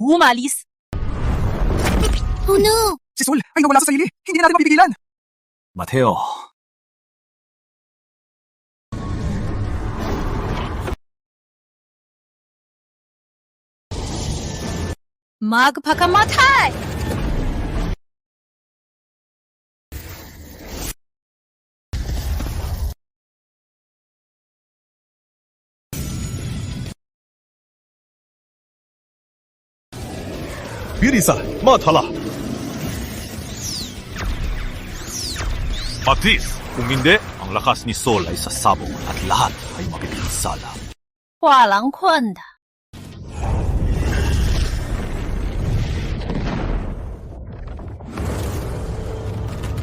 Umalis! Oh no! Si Sol ay nawala sa sarili. Hindi na natin mapipigilan. Mateo, Magpakamatay! Birisa, mathala! Matis! Kung hindi, ang lakas ni Sol ay sasabog at lahat ay mapipinsala. Walang kwenta.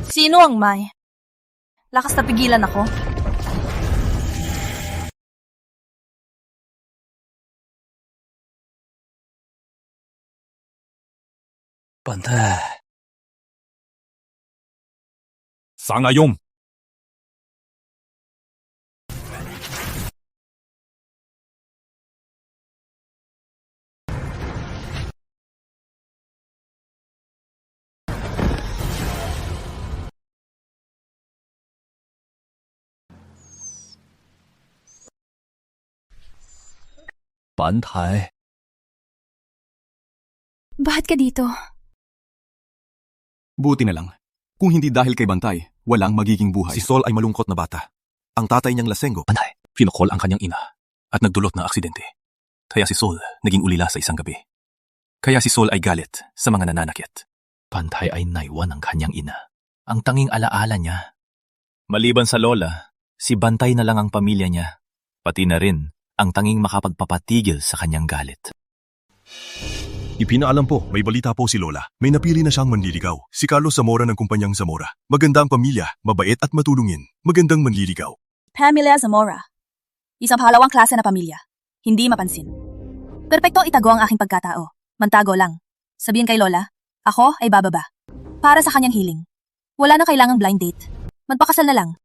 Sino ang may? Lakas na pigilan ako. Bantay. Sangayom! Bantay. Bakit ka dito? Buti na lang. Kung hindi dahil kay Bantay, walang magiging buhay. Si Sol ay malungkot na bata. Ang tatay niyang lasenggo. Bantay. Pinukol ang kanyang ina at nagdulot ng aksidente. Kaya si Sol naging ulila sa isang gabi. Kaya si Sol ay galit sa mga nananakit. Bantay ay naiwan ng kanyang ina. Ang tanging alaala niya. Maliban sa lola, si Bantay na lang ang pamilya niya. Pati na rin ang tanging makapagpapatigil sa kanyang galit. Ipinaalam po, may balita po si Lola. May napili na siyang manliligaw. Si Carlos Zamora ng kumpanyang Zamora. Maganda ang pamilya, mabait at matulungin. Magandang manliligaw. Pamilya Zamora. Isang pangalawang klase na pamilya. Hindi mapansin. Perpekto itago ang aking pagkatao. Mantago lang. Sabihin kay Lola, ako ay bababa. Para sa kanyang hiling. Wala na kailangang blind date. Magpakasal na lang.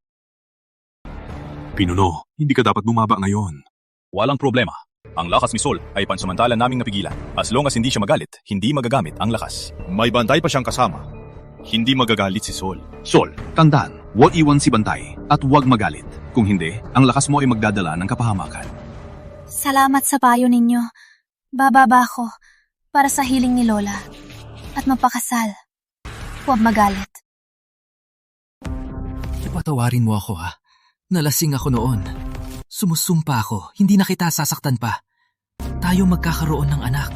Pinuno, hindi ka dapat bumaba ngayon. Walang problema. Ang lakas ni Sol ay pansamantala naming napigilan. As long as hindi siya magalit, hindi magagamit ang lakas. May Bantay pa siyang kasama. Hindi magagalit si Sol. Sol, tandaan, huwag iwan si Bantay at huwag magalit. Kung hindi, ang lakas mo ay magdadala ng kapahamakan. Salamat sa payo ninyo. Bababa ko para sa hiling ni Lola at magpakasal. Huwag magalit. Patawarin mo ako ha. Nalasing ako noon. Sumusumpa ako, hindi na kita sasaktan pa. Tayo magkakaroon ng anak.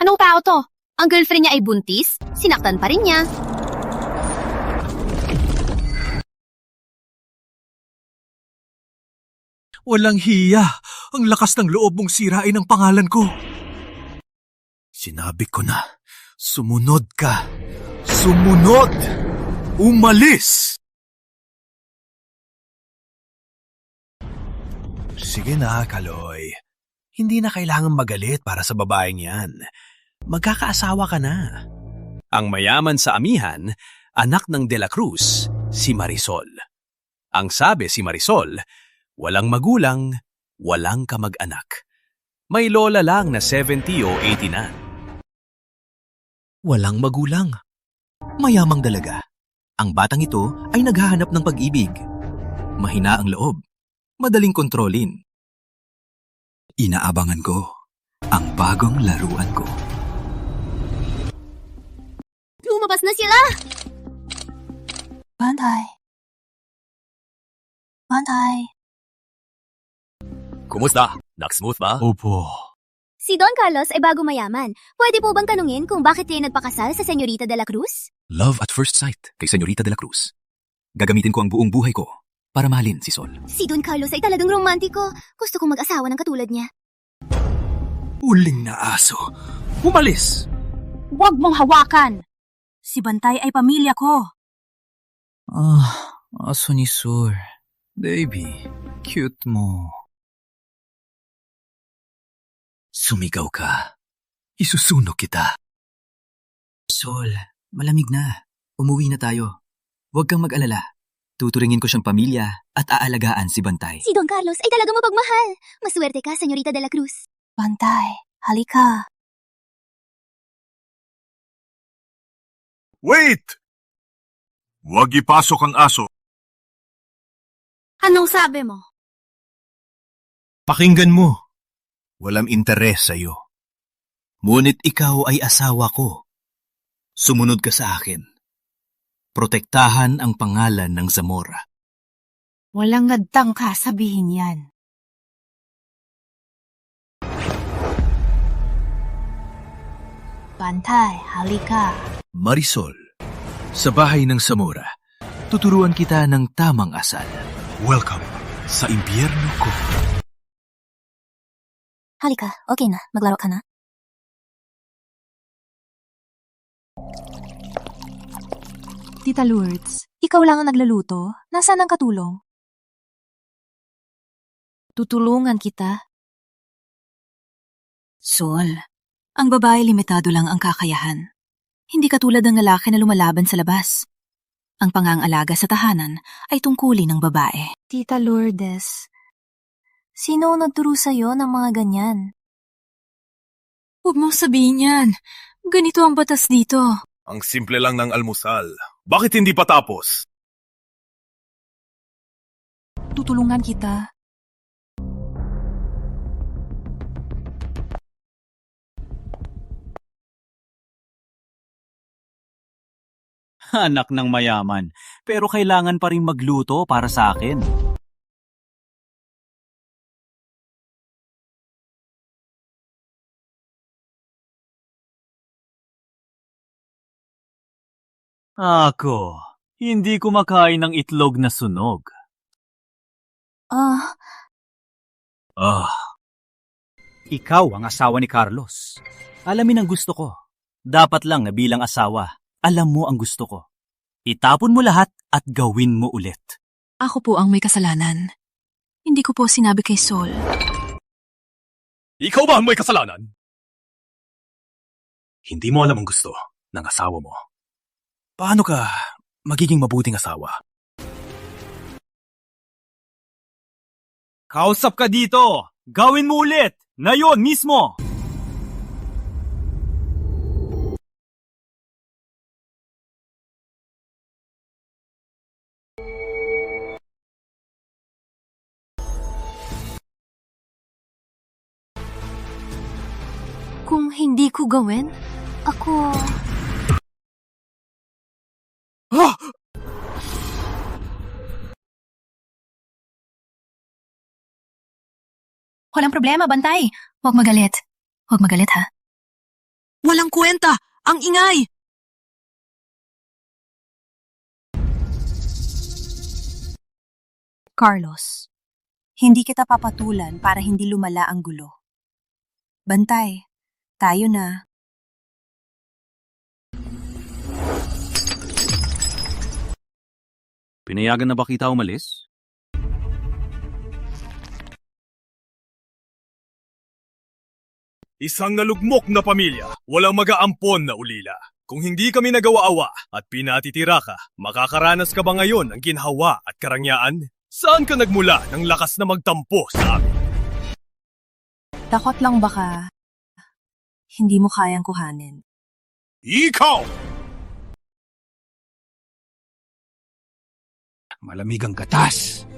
Anong tao to? Ang girlfriend niya ay buntis? Sinaktan pa rin niya. Walang hiya. Ang lakas ng loob mong sirain ang pangalan ko. Sinabi ko na, sumunod ka. Sumunod! Umalis! Sige na, Kaloy. Hindi na kailangan magalit para sa babaeng yan. Magkakaasawa ka na. Ang mayaman sa amihan, anak ng De La Cruz, si Marisol. Ang sabi si Marisol, walang magulang, walang kamag-anak. May lola lang na 70 o 80 na. Walang magulang. Mayamang dalaga. Ang batang ito ay naghahanap ng pag-ibig. Mahina ang loob. Madaling kontrolin. Inaabangan ko ang bagong laruan ko. Lumabas na sila! Bantay. Bantay. Kumusta? Naksmooth ba? Opo. Si Don Carlos ay bago mayaman. Pwede po bang tanungin kung bakit kayo nagpakasal sa Senyorita de la Cruz? Love at first sight kay Senyorita de la Cruz. Gagamitin ko ang buong buhay ko para mahalin si Sol. Si Don Carlos ay talagang romantiko. Gusto kong mag-asawa ng katulad niya. Uling na aso. Umalis! Huwag mong hawakan! Si Bantay ay pamilya ko. Aso ni Sol. Baby, cute mo. Sumigaw ka. Isusunog kita. Sol, malamig na. Umuwi na tayo. Huwag kang mag-alala. Tuturingin ko siyang pamilya at aalagaan si Bantay. Si Don Carlos ay talagang mapagmahal. Maswerte ka, Senyorita de la Cruz. Bantay, halika. Wait! Huwag ipasok ang aso. Anong sabi mo? Pakinggan mo. Walang interes sa'yo. Ngunit ikaw ay asawa ko. Sumunod ka sa akin. Protektahan ang pangalan ng Zamora. Walang nagtang ka sabihin yan. Bantay, halika. Marisol, sa bahay ng Zamora, tuturuan kita ng tamang asal. Welcome sa impyerno ko. Halika, okay na. Maglaro ka na. Tita Lourdes, ikaw lang ang nagluluto. Nasaan ang katulong? Tutulungan kita. Sol, ang babae limitado lang ang kakayahan. Hindi katulad ng lalaki na lumalaban sa labas. Ang pangangalaga sa tahanan ay tungkulin ng babae. Tita Lourdes, sino ang nagturo sa'yo ng mga ganyan? Huwag mong sabihin yan. Ganito ang batas dito. Ang simple lang ng almusal. Bakit hindi pa tapos? Tutulungan kita. Anak ng mayaman, pero kailangan pa rin magluto para sa akin. Ako, hindi kumakain ng itlog na sunog. Ikaw ang asawa ni Carlos. Alamin ang gusto ko. Dapat lang na bilang asawa, alam mo ang gusto ko. Itapon mo lahat at gawin mo ulit. Ako po ang may kasalanan. Hindi ko po sinabi kay Sol. Ikaw ba ang may kasalanan? Hindi mo alam ang gusto ng asawa mo. Paano ka magiging mabuting asawa? Kausap ka dito! Gawin mo ulit! Ngayon mismo! Kung hindi ko gawin, ako... Walang problema, Bantay. Huwag magalit. Huwag magalit, ha? Walang kwenta! Ang ingay! Carlos, hindi kita papatulan para hindi lumala ang gulo. Bantay, tayo na. Pinayagan na ba kita umalis? Isang nalugmok na pamilya, walang mag-aampon na ulila. Kung hindi kami nagawa-awa at pinatitira ka, makakaranas ka ba ngayon ng ginhawa at karangyaan? Saan ka nagmula ng lakas na magtampo sa amin? Takot lang baka hindi mo kayang kuhanin. Ikaw! Malamig ang gatas.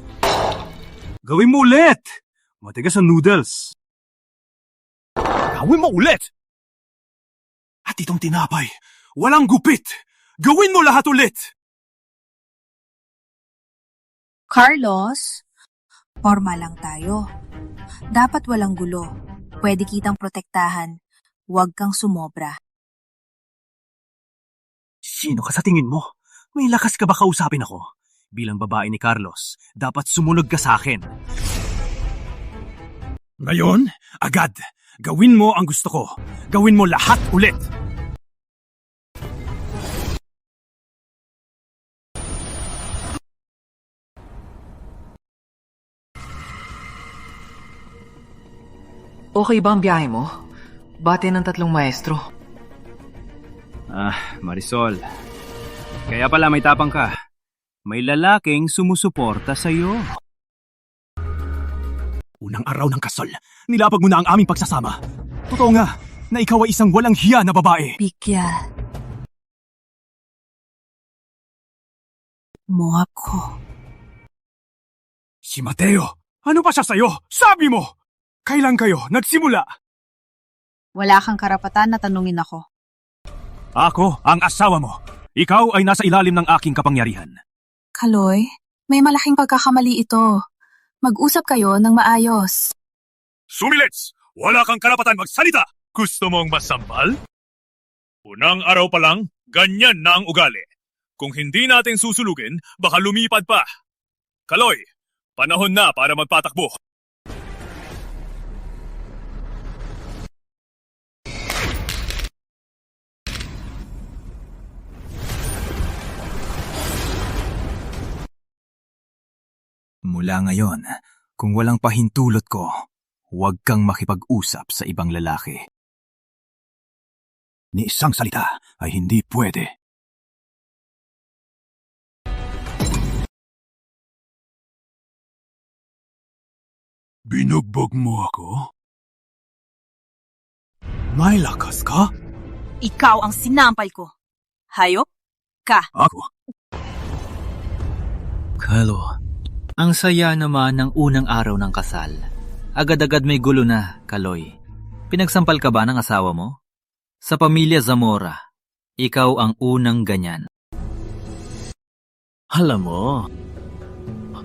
Gawin mo ulit! Matigas ang noodles. Gawin mo ulit! At itong tinapay, walang gupit! Gawin mo lahat ulit! Carlos, forma lang tayo. Dapat walang gulo. Pwede kitang protektahan. Huwag kang sumobra. Sino ka sa tingin mo? May lakas ka ba kausapin ako? Bilang babae ni Carlos, dapat sumunod ka sa akin. Ngayon, agad! Gawin mo ang gusto ko. Gawin mo lahat ulit! Okay ba ang biyahe mo? Bate ng 3 maestro. Marisol. Kaya pala may tapang ka. May lalaking sumusuporta sa'yo. Unang araw ng kasal, nilapag mo na ang aming pagsasama. Totoo nga, na ikaw ay isang walang hiya na babae. Bigya, mo ako. Si Mateo, ano pa siya sa'yo? Sabi mo! Kailan kayo nagsimula? Wala kang karapatan na tanungin ako. Ako ang asawa mo. Ikaw ay nasa ilalim ng aking kapangyarihan. Kaloy, may malaking pagkakamali ito. Mag-usap kayo ng maayos. Sumilits! Wala kang karapatan magsalita! Gusto mong masampal? Unang araw pa lang, ganyan na ang ugali. Kung hindi natin susulugin, baka lumipad pa. Kaloy, panahon na para magpatakbo. Mula ngayon, kung walang pahintulot ko, huwag kang makipag-usap sa ibang lalaki. Ni isang salita ay hindi pwede. Binugbog mo ako? May lakas ka? Ikaw ang sinampal ko. Hayop ka. Ako? Kalo, ang saya naman ng unang araw ng kasal. Agad-agad may gulo na, Kaloy. Pinagsampal ka ba ng asawa mo? Sa pamilya Zamora, ikaw ang unang ganyan. Alam mo,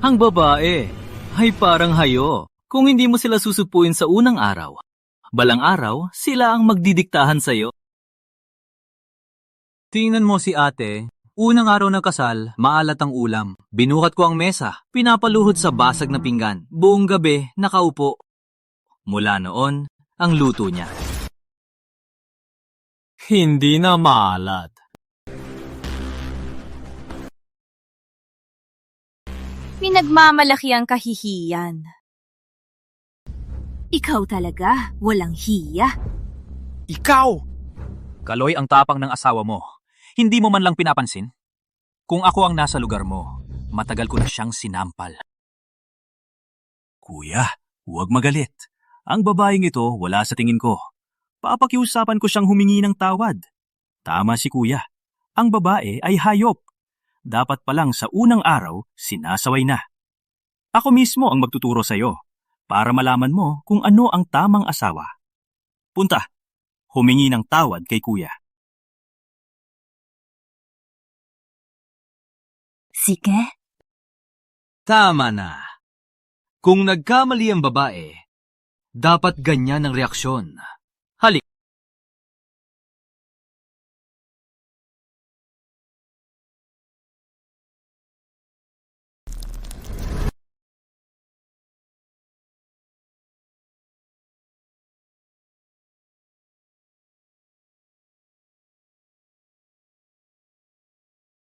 ang babae ay parang hayo. Kung hindi mo sila susupuin sa unang araw, balang araw sila ang magdidiktahan sa'yo. Tingnan mo si ate. Unang araw ng kasal, maalat ang ulam. Binuhat ko ang mesa, pinapaluhod sa basag na pinggan. Buong gabi, nakaupo. Mula noon, ang luto niya. Hindi na maalat. Pinagmamalaki ang kahihiyan. Ikaw talaga, walang hiya. Ikaw! Kaloy, ang tapang ng asawa mo. Hindi mo man lang pinapansin? Kung ako ang nasa lugar mo, matagal ko na siyang sinampal. Kuya, huwag magalit. Ang babaeng ito wala sa tingin ko. Papakiusapan ko siyang humingi ng tawad. Tama si kuya. Ang babae ay hayop. Dapat pa lang sa unang araw, sinasaway na. Ako mismo ang magtuturo sa'yo para malaman mo kung ano ang tamang asawa. Punta, humingi ng tawad kay kuya. Sige. Tama na. Kung nagkamali ang babae, dapat ganyan ang reaksyon. Halik.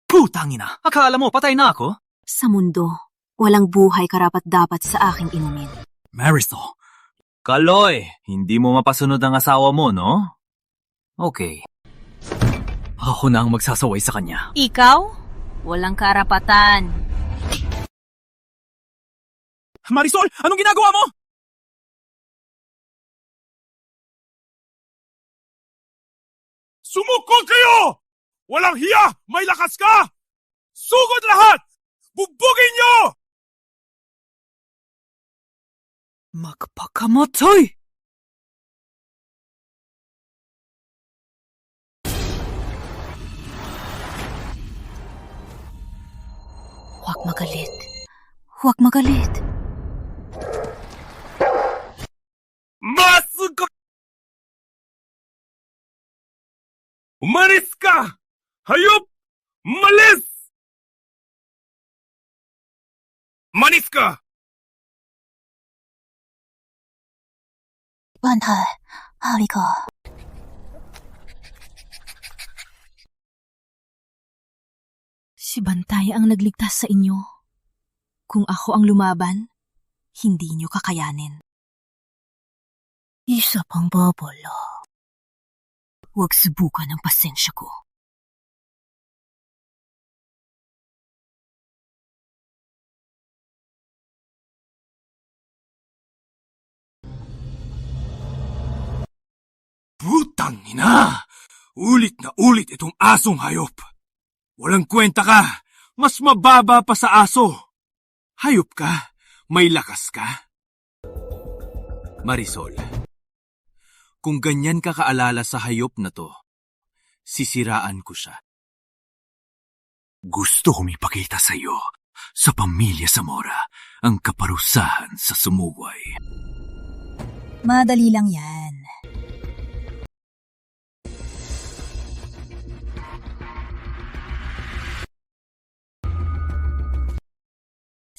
Putangina! Akala mo patay na ako? Sa mundo, walang buhay karapat-dapat sa aking inumin. Marisol! Kaloy, hindi mo mapasunod ang asawa mo, no? Okay. Ako na ang magsasaway sa kanya. Ikaw? Walang karapatan. Marisol, anong ginagawa mo? Sumukot kayo! Walang hiya! May lakas ka! Sugod lahat! Bugbugin nyo! Magpakamatay! Huwag magalit. Huwag magalit. Masuko! Umalis ka! Hayop! Malis! Manis ka! Bantay, halika. Si Bantay ang nagligtas sa inyo. Kung ako ang lumaban, hindi nyo kakayanin. Isa pang babala. Huwag subukan ang pasensya ko. Putang ina! Ulit na ulit itong asong hayop. Walang kwenta ka! Mas mababa pa sa aso. Hayop ka. May lakas ka. Marisol, kung ganyan ka kaalala sa hayop na to, sisiraan ko siya. Gusto kong ipakita sa iyo, sa pamilya Zamora, ang kaparusahan sa sumuway. Madali lang yan.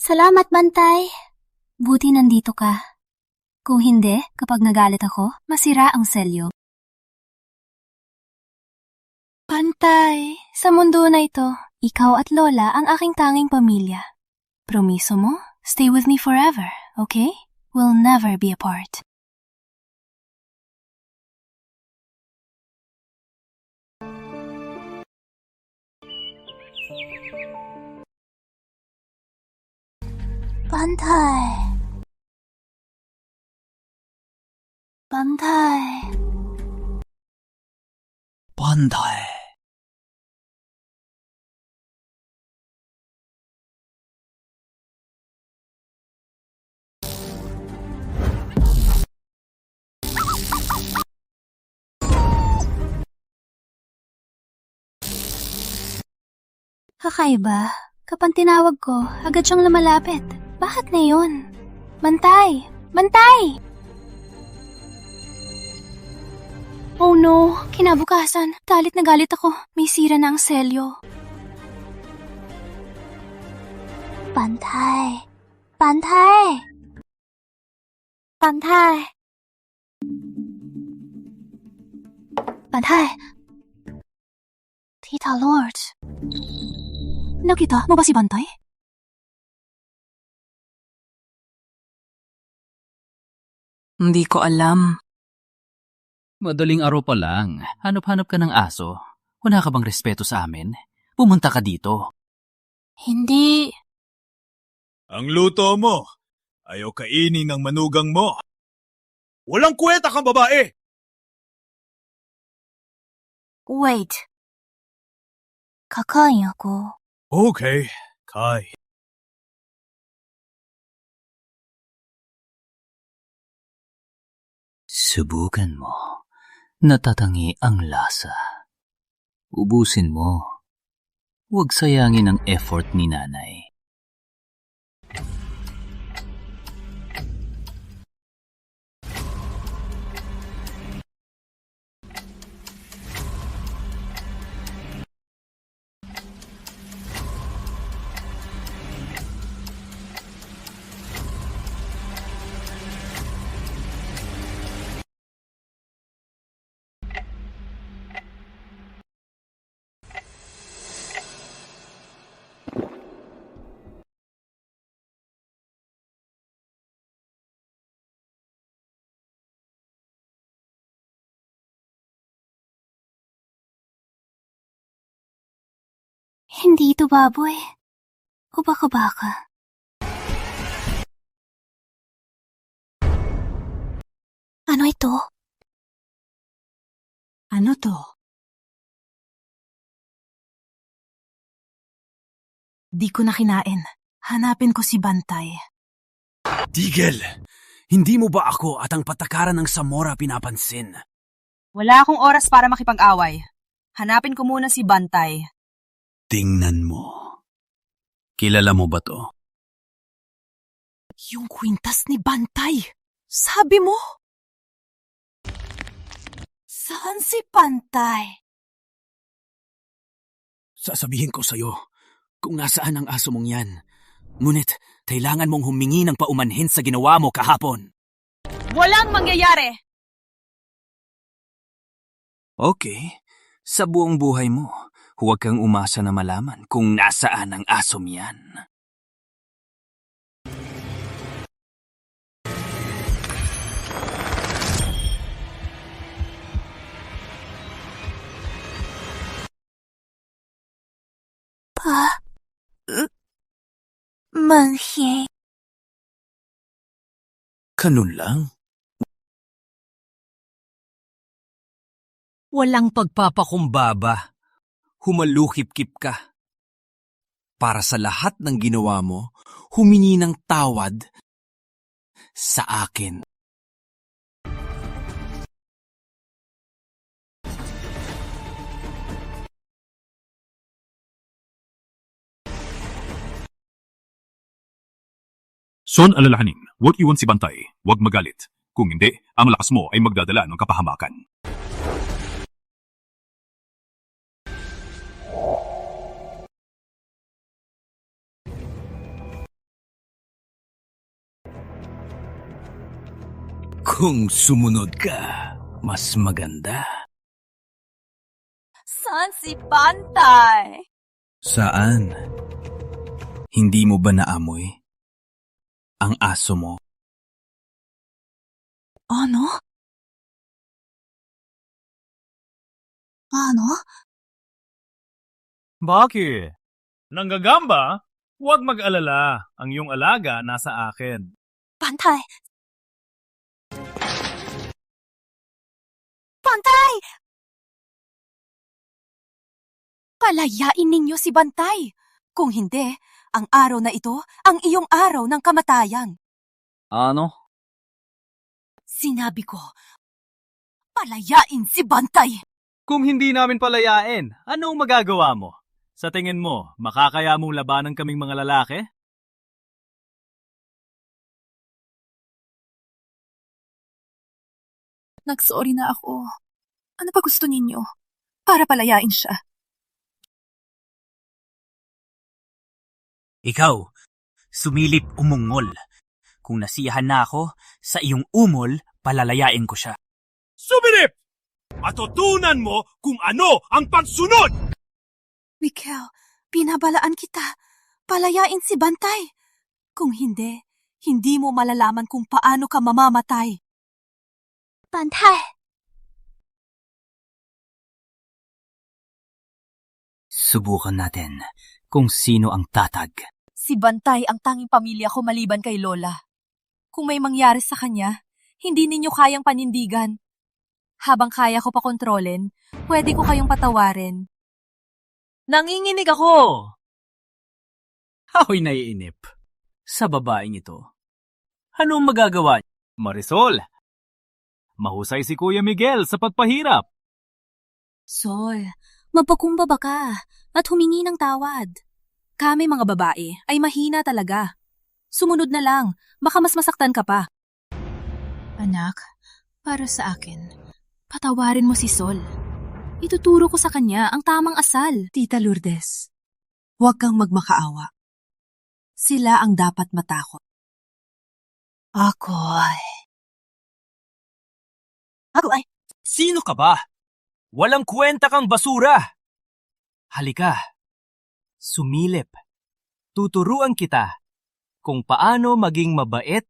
Salamat, Bantay. Buti nandito ka. Kung hindi, kapag nagalit ako, masira ang selyo. Bantay, sa mundo na ito, ikaw at Lola ang aking tanging pamilya. Promiso mo, stay with me forever, okay? We'll never be apart. Bantay. Bantay. Bantay. Kakaiba. Kapag tinawag ko, agad siyang lumalapit. Bakit ngayon? Bantay! Bantay! Oh no, kinabukasan. Galit na galit ako. May sira na ang selyo. Bantay! Bantay! Bantay! Bantay! Tita Lourdes. Nakita mo ba si Bantay? Hindi ko alam. Madaling araw pa lang. Hanap-hanap ka ng aso. Wala ka bang respeto sa amin? Pumunta ka dito. Hindi. Ang luto mo. Ayaw kainin ng manugang mo. Walang kweta kang babae! Wait. Kakain ako. Okay, Kai. Subukan mo. Natatangi ang lasa. Ubusin mo. Huwag sayangin ang effort ni nanay. Hindi ito baboy. O baka baka. Ano ito? Ano to? Di ko na kinain. Hanapin ko si Bantay. Tigel, hindi mo ba ako at ang patakaran ng Zamora pinapansin? Wala akong oras para makipag-away. Hanapin ko muna si Bantay. Tingnan mo. Kilala mo ba to? Yung kwintas ni Bantay. Sabi mo? Saan si Bantay? Sasabihin ko sa'yo kung nasaan ang aso mong yan. Ngunit, kailangan mong humingi ng paumanhin sa ginawa mo kahapon. Walang mangyayari! Okay, sa buong buhay mo, huwag kang umasa na malaman kung nasaan ang asom yan. Manhye. Kanun lang? Walang pagpapakumbaba. Humalukip-kip ka. para sa lahat ng ginawa mo, humingi ng tawad sa akin. Son, alalahanin, huwag iwan si Bantay, huwag magalit. Kung hindi, ang lakas mo ay magdadala ng kapahamakan. Kung sumunod ka, mas maganda. Saan si Bantay? Saan? Hindi mo ba naamoy ang aso mo? Ano? Ano? Bakit? Nanggagamba? Huwag mag-alala. Ang iyong alaga nasa akin. Bantay! Bantay! Palayain ninyo si Bantay. Kung hindi, ang araw na ito ang iyong araw ng kamatayan. Ano? Sinabi ko, palayain si Bantay. Kung hindi namin palayain, anong magagawa mo? Sa tingin mo, makakaya mong labanan kaming mga lalaki? Nagsorry na ako. Ano pa gusto ninyo? Para palayain siya. Ikaw, sumilip umungol. Kung nasiyahan na ako, sa iyong umol, palalayain ko siya. Sumilip! Matutunan mo kung ano ang pagsunod! Miguel, binabalaan kita. Palayain si Bantay. Kung hindi, hindi mo malalaman kung paano ka mamamatay. Bantay! Subukan natin kung sino ang tatag. Si Bantay ang tanging pamilya ko maliban kay Lola. Kung may mangyari sa kanya, hindi ninyo kayang panindigan. Habang kaya ko pa kontrolin, pwede ko kayong patawarin. Nanginginig ako! Ako'y naiinip sa babaeng ito. Anong magagawa? Marisol, mahusay si Kuya Miguel sa pagpahirap. Sol, magpakumbaba ka at humingi ng tawad. Kami mga babae ay mahina talaga. Sumunod na lang, baka mas masaktan ka pa. Anak, para sa akin, patawarin mo si Sol. Ituturo ko sa kanya ang tamang asal. Tita Lourdes, huwag kang magmakaawa. Sila ang dapat matakot. Ako ay... Sino ka ba? Walang kwenta kang basura! Halika, sumilip. Tuturuan kita kung paano maging mabait.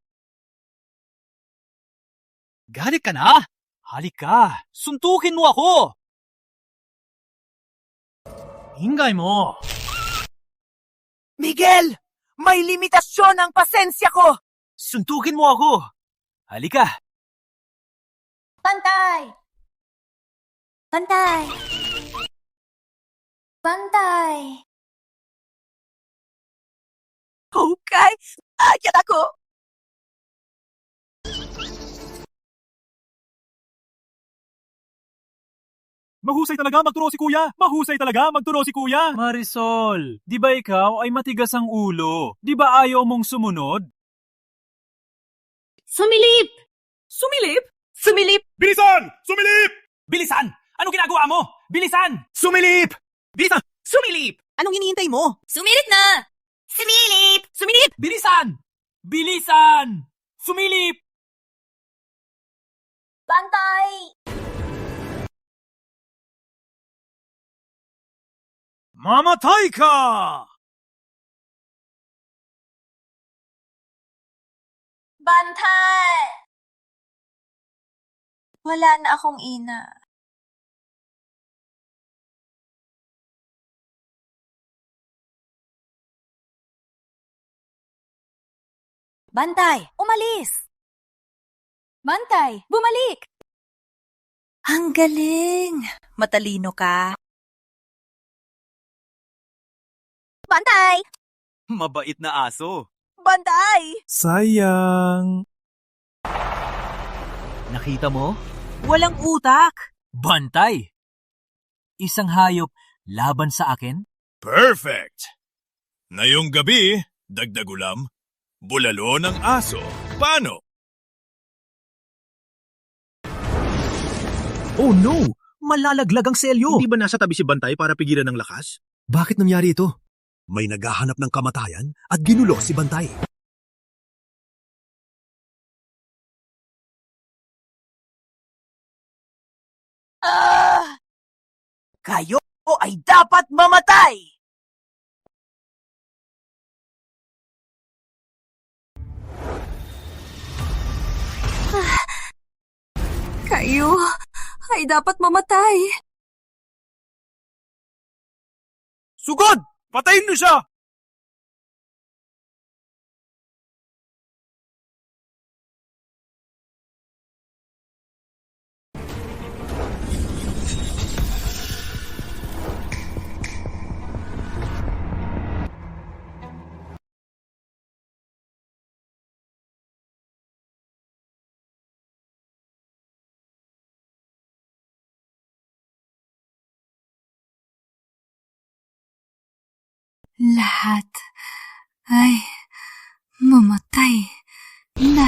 Galit ka na? Halika, suntukin mo ako! Hingay mo! Miguel! May limitasyon ang pasensya ko! Suntukin mo ako! Halika! Bantay! Bantay! Bantay! Okay, akyat ako! Mahusay talaga magturo si Kuya! Mahusay talaga magturo si Kuya! Marisol, di ba ikaw ay matigas ang ulo? Di ba ayaw mong sumunod? Sumilip! Sumilip? Sumilip! Bilisan! Sumilip! Bilisan! Anong ginagawa mo? Bilisan! Sumilip! Bilisan! Sumilip! Anong hinihintay mo? Sumilip na! Sumilip! Sumilip! Bilisan! Bilisan! Sumilip! Bantay! Mamatay ka! Bantay! Wala na akong ina. Bantay, umalis! Bantay, bumalik! Ang galing! Matalino ka. Bantay! Mabait na aso. Bantay! Sayang. Nakita mo? Walang utak! Bantay! Isang hayop laban sa akin? Perfect! Ngayong gabi, dagdag ulam, bulalo ng aso. Paano? Oh no! Malalaglag ang selyo! Hindi ba nasa tabi si Bantay para pigilan ng lakas? Bakit nangyari ito? May naghahanap ng kamatayan at ginulo si Bantay. Kayo ay dapat mamatay! Kayo ay dapat mamatay. Sugod! Patayin niyo siya! Lahat ay mamatay na.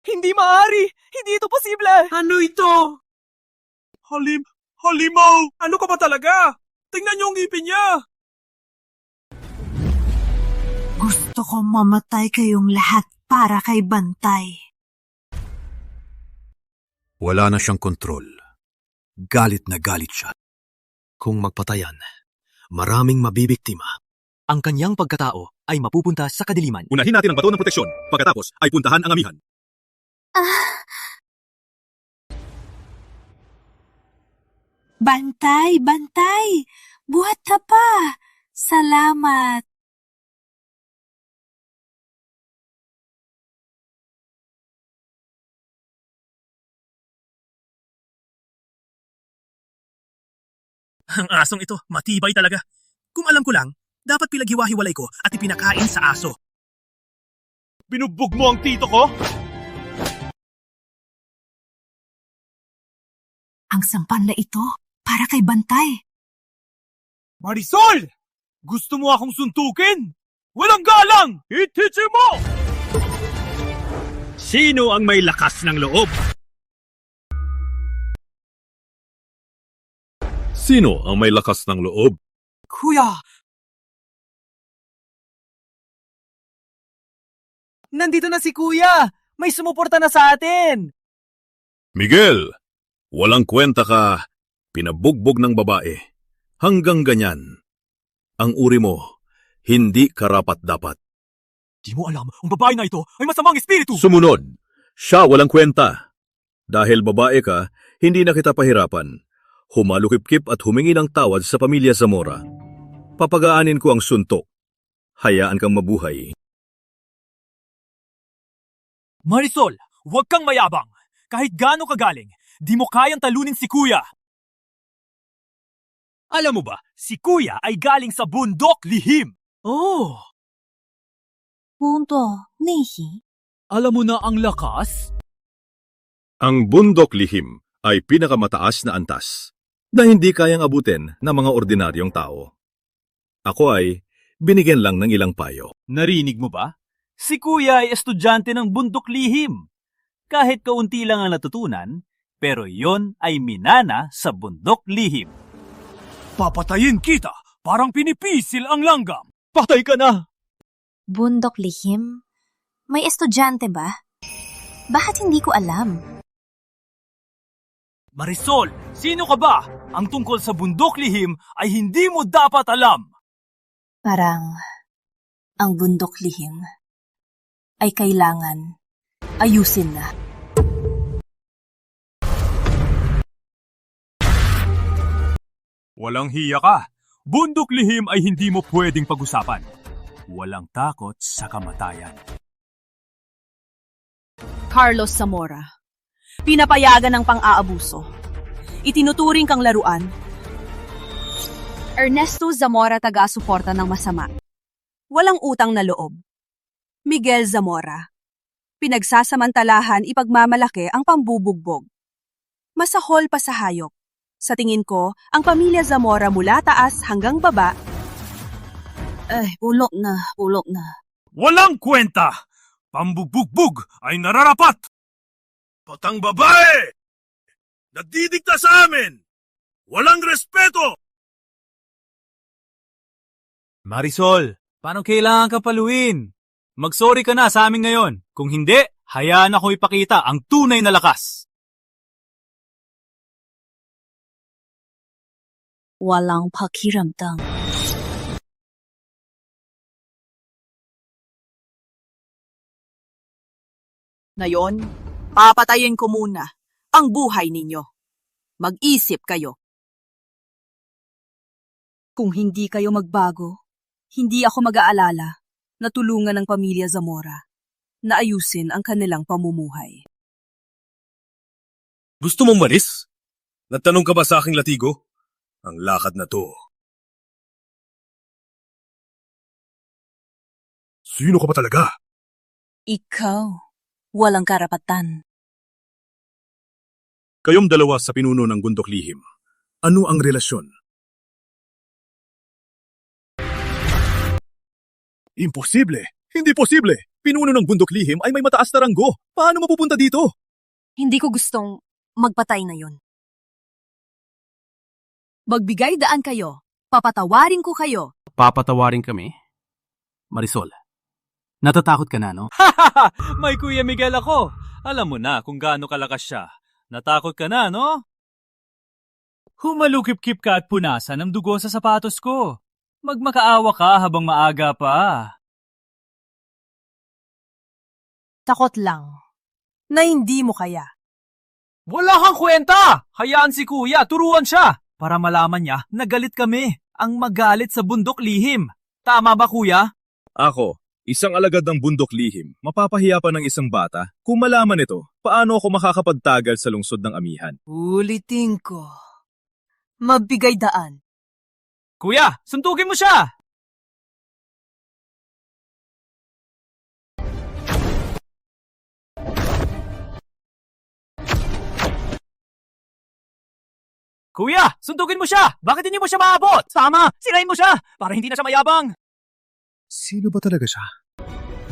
Hindi maaari! Hindi ito posible! Ano ito? Halimaw! Ano ka ba talaga? Tingnan niyo ang ngipin niya! Gusto ko mamatay kayong lahat para kay Bantay. Wala na siyang kontrol. Galit na galit siya. Kung magpatayan, maraming mabibiktima. Ang kanyang pagkatao ay mapupunta sa kadiliman. Unahin natin ang bato ng proteksyon. Pagkatapos ay puntahan ang amihan. Bantay! Bantay! Buhat ka pa! Salamat! Ang asong ito, matibay talaga. Kung alam ko lang, dapat pinaghiwa-hiwalay ko at ipinakain sa aso. Binugbog mo ang tito ko? Ang sampan na ito para kay Bantay. Marisol! Gusto mo akong suntukin? Walang galang! Itichi mo! Sino ang may lakas ng loob? Sino ang may lakas ng loob? Kuya! Nandito na si Kuya! May sumuporta na sa atin! Miguel, walang kwenta ka. Pinabugbog ng babae. Hanggang ganyan. Ang uri mo, hindi karapat-dapat. Di mo alam, ang babae na ito ay masamang espiritu! Sumunod, siya walang kwenta. Dahil babae ka, hindi na kita pahirapan. Humalukip-kip at humingi ng tawad sa pamilya Zamora. Papagaanin ko ang suntok. Hayaan kang mabuhay. Marisol, huwag kang mayabang. Kahit gaano kagaling, di mo kayang talunin si Kuya. Alam mo ba, si Kuya ay galing sa bundok lihim. Oh! Punto, Nihi. Alam mo na ang lakas? Ang bundok lihim ay pinakamataas na antas na hindi kayang abutin ng mga ordinaryong tao. Ako ay binigyan lang ng ilang payo. Narinig mo ba? Si Kuya ay estudyante ng bundok lihim. Kahit kaunti lang ang natutunan, pero yon ay minana sa bundok lihim. Papatayin kita! Parang pinipisil ang langgam! Patay ka na! Bundok lihim? May estudyante ba? Bakit hindi ko alam? Marisol, sino ka ba? Ang tungkol sa bundok lihim ay hindi mo dapat alam. Parang ang bundok lihim ay kailangan ayusin na. Walang hiya ka. Bundok lihim ay hindi mo pwedeng pag-usapan. Walang takot sa kamatayan. Carlos Zamora. Pinapayagan ng pang-aabuso. Itinuturing kang laruan. Ernesto Zamora taga-suporta ng masama. Walang utang na loob. Miguel Zamora. Pinagsasamantalahan ipagmamalaki ang pambubugbog. Masahol pa sa hayop. Sa tingin ko, ang pamilya Zamora mula taas hanggang baba. Bulok na. Walang kwenta! Pambubugbog ay nararapat! Patang babae! Nagdidikta sa amin! Walang respeto! Marisol, paano kailangan ka paluin? Mag-sorry ka na sa amin ngayon. Kung hindi, hayaan ako ipakita ang tunay na lakas. Walang pakiramdam. Ngayon, papatayin ko muna ang buhay ninyo. Mag-isip kayo. Kung hindi kayo magbago, hindi ako mag-aalala na tulungan ng pamilya Zamora na ayusin ang kanilang pamumuhay. Gusto mong malis? Nagtanong ka ba sa aking latigo? Ang lakad na to. Sino ka ba talaga? Ikaw, walang karapatan. Kayong dalawa sa pinuno ng Bundok Lihim. Ano ang relasyon? Imposible! Hindi posible! Pinuno ng Bundok Lihim ay may mataas na ranggo. Paano mapupunta dito? Hindi ko gustong magpatay ngayon. Magbigay daan kayo. Papatawarin ko kayo. Papatawarin kami? Marisol, natatakot ka na, no? May Kuya Miguel ako. Alam mo na kung gaano kalakas siya. Natakot ka na, no? Humalukip-kip ka at punasan ng dugo sa sapatos ko. Magmakaawa ka habang maaga pa. Takot lang na hindi mo kaya. Wala kang kwenta! Hayaan si Kuya, turuan siya! Para malaman niya na galit kami, ang magalit sa Bundok Lihim. Tama ba, Kuya? Ako, isang alagad ng Bundok Lihim, mapapahiya pa ng isang bata. Kung malaman ito, paano ako makakapagtagal sa lungsod ng amihan? Ulitin ko. Magbigay daan. Kuya, suntukin mo siya! Kuya, suntukin mo siya! Bakit hindi mo siya maabot? Tama, sirain mo siya para hindi na siya mayabang. Sino ba talaga siya?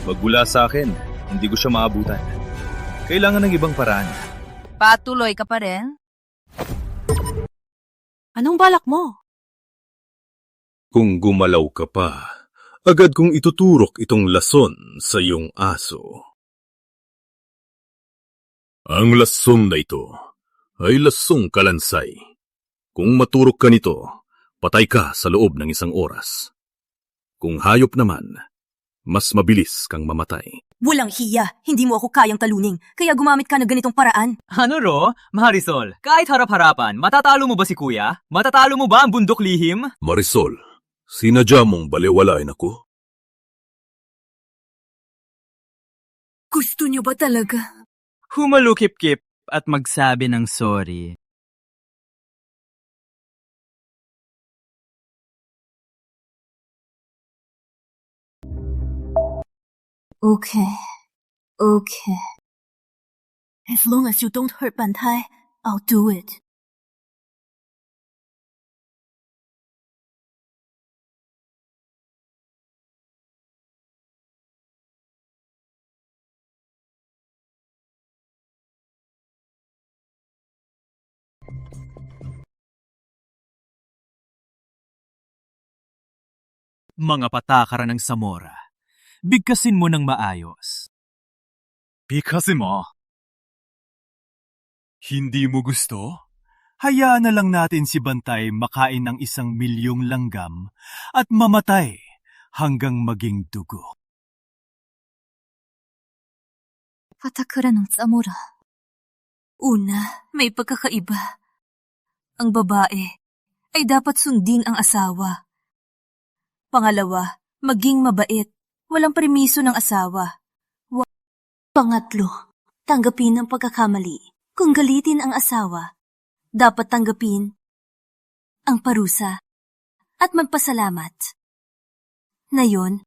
Magmula sa akin, hindi ko siya maabutan. Kailangan ng ibang paraan. Patuloy ka pa rin? Anong balak mo? Kung gumalaw ka pa, agad kong ituturok itong lason sa iyong aso. Ang lason na ito ay lasong kalansay. Kung maturok ka nito, patay ka sa loob ng 1 oras. Kung hayop naman, mas mabilis kang mamatay. Walang hiya, hindi mo ako kayang talunin, kaya gumamit ka ng ganitong paraan. Ano ro? Marisol, kahit harap-harapan, matatalo mo ba si Kuya? Matatalo mo ba ang Bundok Lihim? Marisol, sinadya mong balewalain ako? Gusto niyo ba talaga? Humalukip-kip at magsabi ng sorry. Okay. As long as you don't hurt Bantai, I'll do it. Mga patakaran ng Zamora, bigkasin mo ng maayos. Bigkasin mo? Hindi mo gusto? Hayaan na lang natin si Bantay makain ng 1,000,000 langgam at mamatay hanggang maging dugo. Patakaran ng Zamora. Una, may pagkakaiba. Ang babae ay dapat sundin ang asawa. Pangalawa, maging mabait. Walang permiso ng asawa. Pangatlo, Tanggapin ang pagkakamali. Kung galitin ang asawa, dapat tanggapin ang parusa at magpasalamat. Na yun,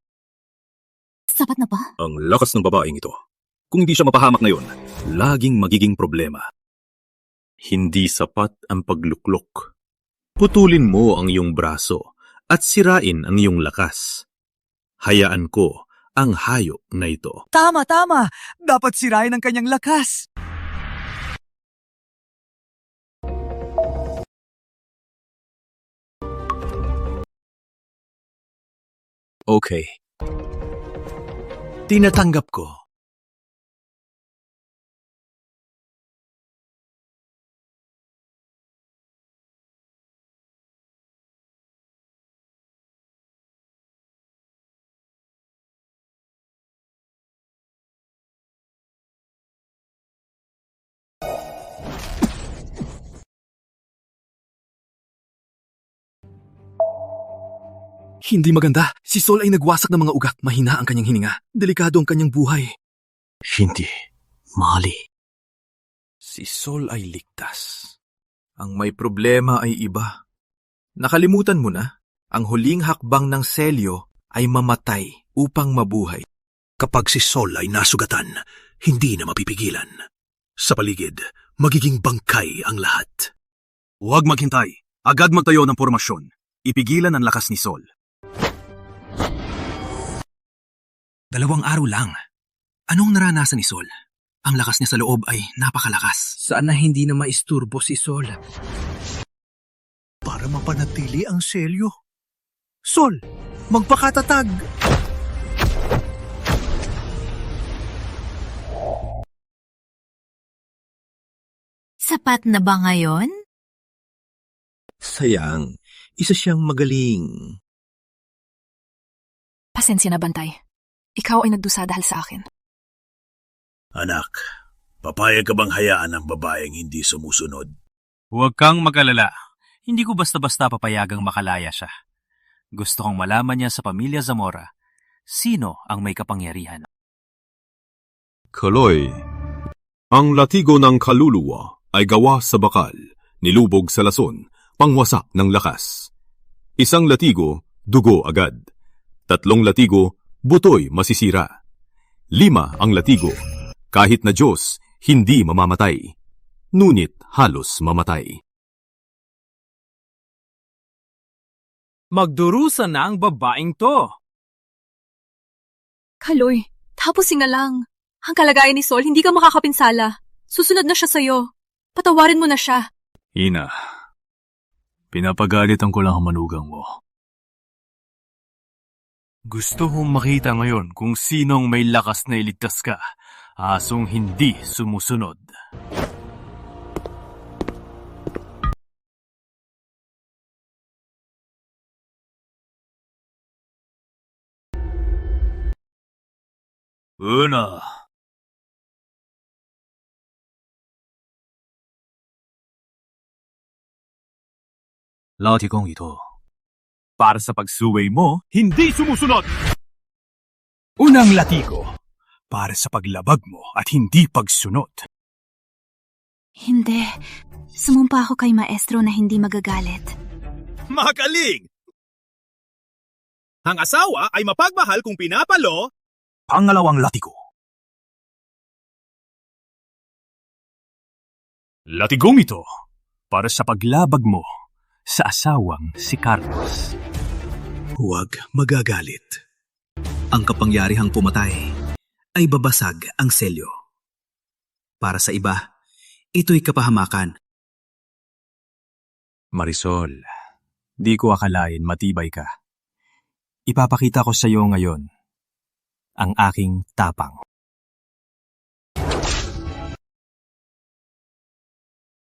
sapat na ba? Ang lakas ng babaeng ito. Kung hindi siya mapahamak ngayon, laging magiging problema. Hindi sapat ang pagluklok. Putulin mo ang iyong braso at sirain ang iyong lakas. Hayaan ko ang hayop na ito. Tama! Dapat sirain ang kanyang lakas. Okay. Tinatanggap ko. Hindi maganda. Si Sol ay nagwasak ng mga ugat. Mahina ang kanyang hininga. Delikado ang kanyang buhay. Hindi. Mali. Si Sol ay ligtas. Ang may problema ay iba. Nakalimutan mo na, ang huling hakbang ng Celio ay mamatay upang mabuhay. Kapag si Sol ay nasugatan, hindi na mapipigilan. Sa paligid, magiging bangkay ang lahat. Huwag maghintay. Agad magtayo ng formasyon. Ipigilan ang lakas ni Sol. 2 araw lang. Anong naranasan ni Sol? Ang lakas niya sa loob ay napakalakas. Sana hindi na maisturbo si Sol. Para mapanatili ang selyo. Sol, magpakatatag! Sapat na ba ngayon? Sayang, isa siyang magaling. Pasensya na, Bantay. Ikaw ay nagdusa dahil sa akin. Anak, papayag ka bang hayaan ang babaeng hindi sumusunod? Huwag kang mag-alala. Hindi ko basta-basta papayagang makalaya siya. Gusto kong malaman niya sa pamilya Zamora sino ang may kapangyarihan. Kaloy, ang latigo ng kaluluwa ay gawa sa bakal, nilubog sa lason, pangwasak ng lakas. 1 latigo, dugo agad. 3 latigo, butoy masisira. 5 ang latigo, kahit na Diyos, hindi mamamatay. Ngunit halos mamatay. Magdurusa na ang babaeng to. Kaloy, tapusin na lang. Ang kalagayan ni Sol, hindi ka makakapinsala. Susunod na siya sa'yo. Patawarin mo na siya. Ina, pinapagalitan ko lang ang manugang mo. Gusto kong makita ngayon kung sinong may lakas na iligtas ka, asong hindi sumusunod. Una. Latikong ito. Para sa pagsuway mo, hindi sumusunod! Unang latigo, para sa paglabag mo at hindi pagsunod. Hindi. Sumumpa ako kay maestro na hindi magagalit. Magaling! Ang asawa ay mapagmahal kung pinapalo. Pangalawang latigo. Latigong ito, para sa paglabag mo sa asawang si Carlos. Huwag magagalit. Ang kapangyarihang pumatay ay babasag ang selyo. Para sa iba, ito'y kapahamakan. Marisol, di ko akalain matibay ka. Ipapakita ko sa iyo ngayon ang aking tapang.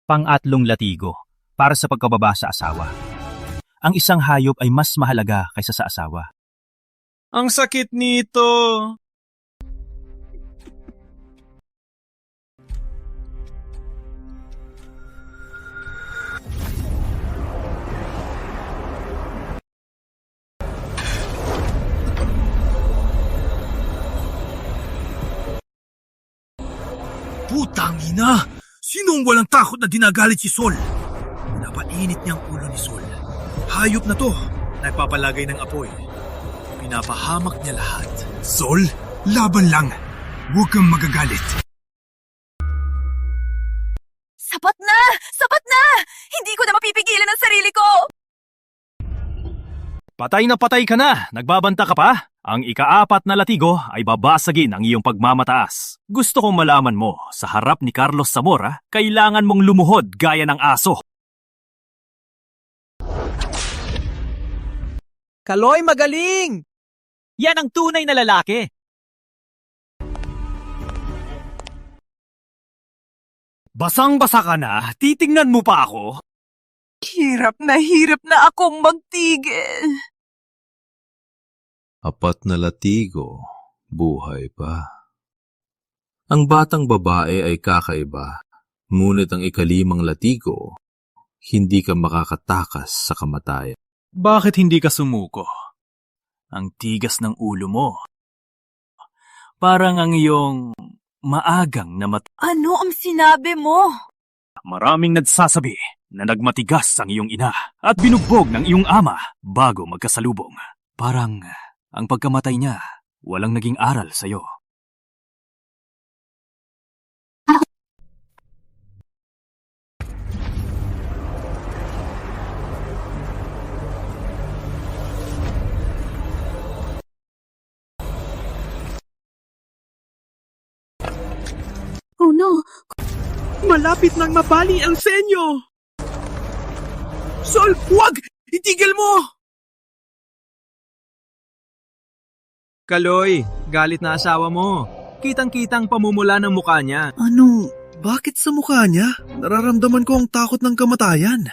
Pang-atlong latigo, para sa pagkababa sa asawa. Ang isang hayop ay mas mahalaga kaysa sa asawa. Ang sakit nito. Putang ina! Sino ang walang takot na dinagalit si Sol? Napainit niya ang ulo ni Sol. Hayop na to. Nagpapalagay ng apoy. Pinapahamak niya lahat. Sol, laban lang. Huwag kang magagalit. Sapat na! Sapat na! Hindi ko na mapipigilan ang sarili ko! Patay na patay ka na! Nagbabanta ka pa? Ang ika-4 na latigo ay babasagin ang iyong pagmamataas. Gusto kong malaman mo, sa harap ni Carlos Zamora, kailangan mong lumuhod gaya ng aso. Kaloy, magaling! Yan ang tunay na lalaki. Basang-basa ka na, titingnan mo pa ako. Hirap na akong magtigil. 4 na latigo, buhay pa. Ang batang babae ay kakaiba, ngunit ang 5 latigo, hindi ka makakatakas sa kamatayan. Bakit hindi ka sumuko? Ang tigas ng ulo mo. Parang ang iyong maagang Ano ang sinabi mo? Maraming nagsasabi na nagmatigas ang iyong ina at binugbog ng iyong ama bago magkasalubong. Parang ang pagkamatay niya walang naging aral sa'yo. Oh no! Malapit nang mabali ang senyo! Sol, huwag! Itigil mo! Kaloy, galit na asawa mo. Kitang-kitang pamumula ng mukha niya. Anong, bakit sa mukha niya? Nararamdaman ko ang takot ng kamatayan.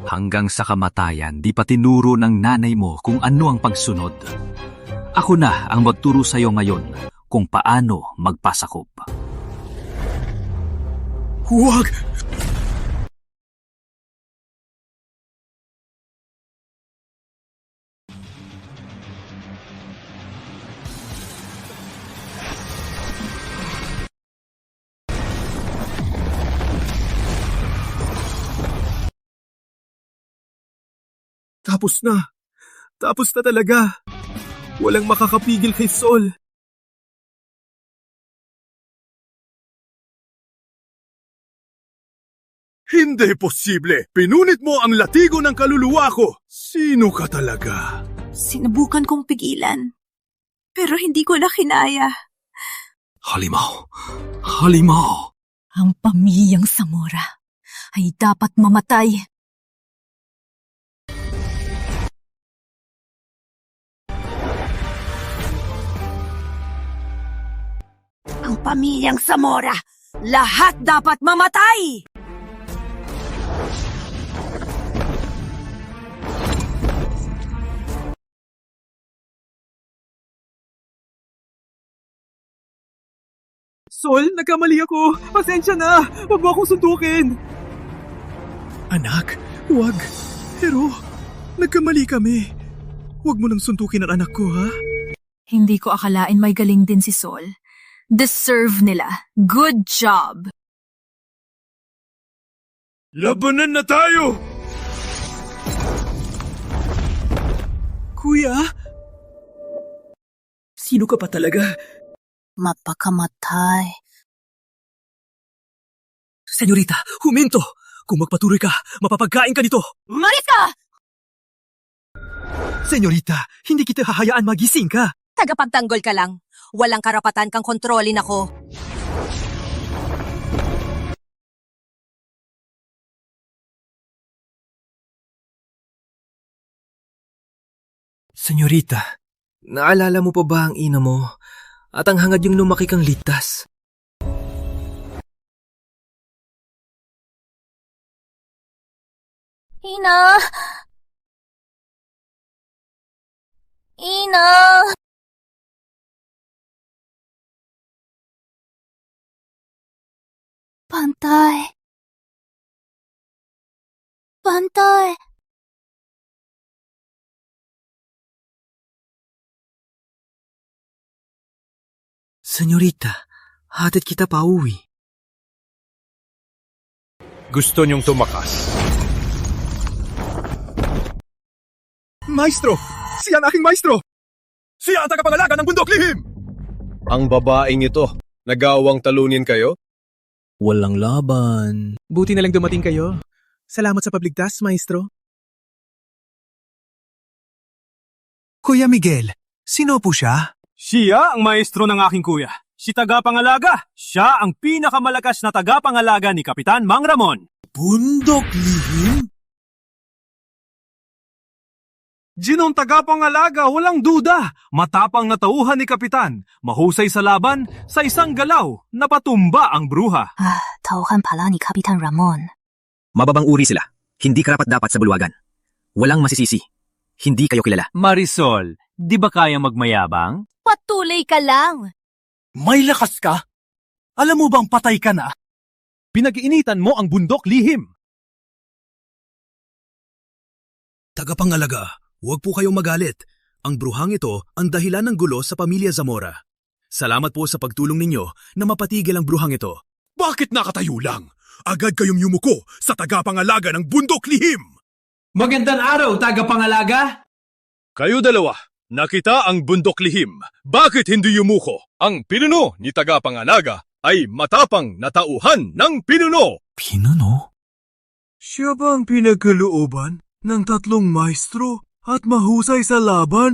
Hanggang sa kamatayan, di pa tinuro ng nanay mo kung ano ang pagsunod. Ako na ang magturo sa'yo ngayon kung paano magpasakop. Huwag! Tapos na. Tapos na talaga. Walang makakapigil kay Sol. Hindi posible! Pinunit mo ang latigo ng kaluluwa ko! Sino ka talaga? Sinubukan kong pigilan. Pero hindi ko na kinaya. Halimaw! Halimaw! Ang pamilyang Zamora ay dapat mamatay. Ang pamilyang Zamora, lahat dapat mamatay! Sol, nagkamali ako! Pasensya na! Huwag mo akong suntukin! Anak, huwag. Pero, nagkamali kami. Huwag mo nang suntukin ang anak ko, ha? Hindi ko akalain may galing din si Sol. Deserve nila. Good job! Labanan na tayo! Kuya? Sino ka pa talaga? Mapakamatay. Senyorita, huminto! Kung magpatuloy ka, mapapagkain ka nito! Umalis ka! Senyorita, hindi kita hahayaan magising ka! Tagapagtanggol ka lang. Walang karapatan kang kontrolin ako. Senyorita, naalala mo pa ba ang ina mo at ang hangad yung lumaki kang ligtas? Ina! Ina! Pantay! Pantay! Senyorita, Hatid kita pa uwi. Gusto niyong tumakas. Maestro! Siya ang aking maestro! Siya ang tagapangalaga ng bundok lihim! Ang babaeng ito, nagawang talunin kayo? Walang laban. Buti na lang dumating kayo. Salamat sa pabligtas, maestro. Kuya Miguel, sino po siya? Siya ang maestro ng aking kuya. Si tagapangalaga. Siya ang pinakamalakas na tagapangalaga ni Kapitan Mang Ramon. Bundok lihim? Ginong tagapangalaga, walang duda. Matapang na tauhan ni Kapitan. Mahusay sa laban, sa isang galaw, napatumba ang bruha. Tauhan pala ni Kapitan Ramon. Mababang uri sila. Hindi karapat-dapat sa bulwagan. Walang masisisi. Hindi kayo kilala. Marisol, di ba kaya magmayabang? Patuloy ka lang. May lakas ka? Alam mo bang patay ka na? Pinag-iinitan mo ang bundok lihim. Tagapangalaga, huwag po kayong magalit. Ang bruhang ito ang dahilan ng gulo sa pamilya Zamora. Salamat po sa pagtulong ninyo na mapatigil ang bruhang ito. Bakit nakatayo lang? Agad kayong yumuko sa tagapangalaga ng bundok lihim. Magandang araw, tagapangalaga! Kayo dalawa, nakita ang bundok lihim. Bakit hindi yumuko? Ang pinuno ni tagapangalaga ay matapang na tauhan ng pinuno. Pinuno? Siya ba ang pinagkalooban ng tatlong maestro at mahusay sa laban?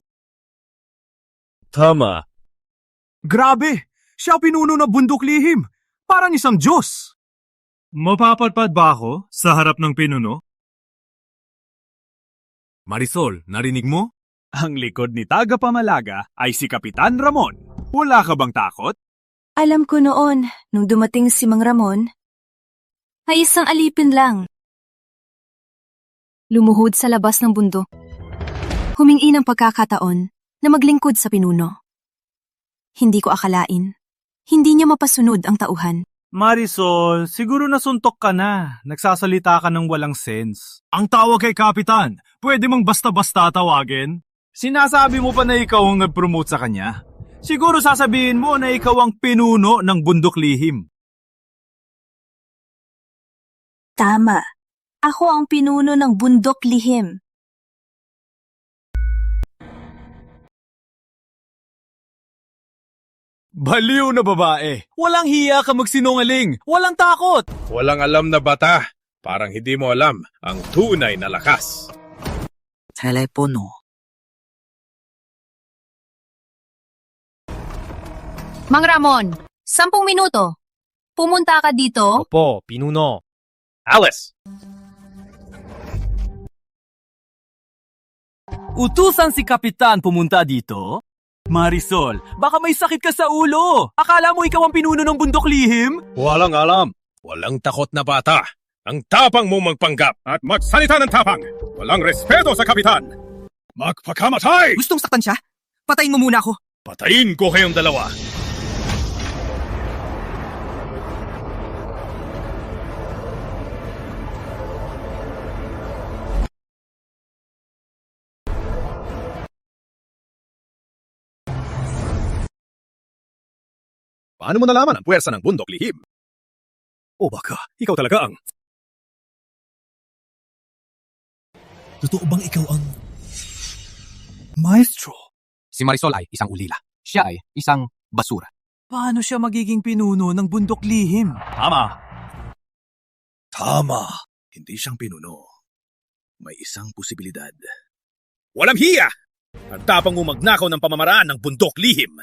Tama. Grabe! Siya pinuno ng bundok lihim. Parang isang Diyos. Mapapatpad ba ako sa harap ng pinuno? Marisol, narinig mo? Ang likod ni tagapamalaga ay si Kapitan Ramon. Wala ka bang takot? Alam ko noon, nung dumating si Mang Ramon, ay isang alipin lang. Lumuhod sa labas ng bundok. Humingi ng pagkakataon na maglingkod sa pinuno. Hindi ko akalain. Hindi niya mapasunod ang tauhan. Marisol, siguro nasuntok ka na. Nagsasalita ka ng walang sense. Ang tawag kay Kapitan, pwede mang basta-basta tawagin? Sinasabi mo pa na ikaw ang nag-promote sa kanya? Siguro sasabihin mo na ikaw ang pinuno ng bundok lihim. Tama. Ako ang pinuno ng bundok lihim. Baliw na babae. Walang hiya ka magsinungaling. Walang takot. Walang alam na bata. Parang hindi mo alam ang tunay na lakas. Telepono. Mang Ramon, 10 minuto. Pumunta ka dito. Opo, pinuno. Alice! Utusan si Kapitan pumunta dito? Marisol, baka may sakit ka sa ulo. Akala mo ikaw ang pinuno ng bundok lihim? Walang alam. Walang takot na bata. Ang tapang mo magpanggap at magsalita ng tapang. Walang respeto sa Kapitan. Magpakamatay! Gustong saktan siya? Patayin mo muna ako. Patayin ko kayong dalawa. Paano mo nalaman ang puwersa ng bundok lihim? O baka, ikaw talaga ang... Totoo bang ikaw ang... Maestro? Si Marisol ay isang ulila. Siya ay isang basura. Paano siya magiging pinuno ng bundok lihim? Tama. Hindi siyang pinuno. May isang posibilidad. Walang hiya! Ang tapang mo magnakaw ng pamamaraan ng bundok lihim.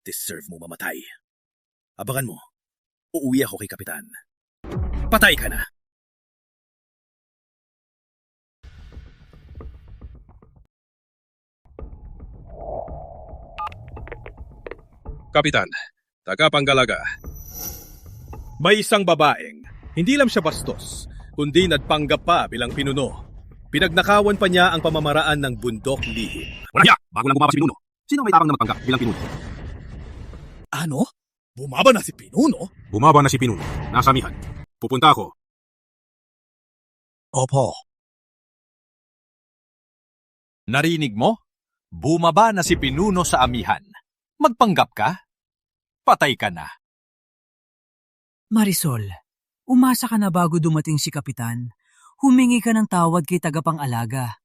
Deserve mo mamatay. Abangan mo, uuwi ako kay Kapitan. Patay ka na. Kapitan, tagapanggalaga. May isang babaeng, hindi lang siya bastos, kundi nagpanggap pa bilang pinuno. Pinagnakawan pa niya ang pamamaraan ng bundok lihim. Wala niya! Bago lang bumaba si pinuno. Sino may tapang na magpanggap bilang pinuno? Ano? Bumaba na si pinuno? Bumaba na si pinuno. Nasa amihan. Pupunta ako. Opo. Narinig mo? Bumaba na si pinuno sa amihan. Magpanggap ka? Patay ka na. Marisol, umasa ka na bago dumating si Kapitan. Humingi ka ng tawad kay tagapang-alaga.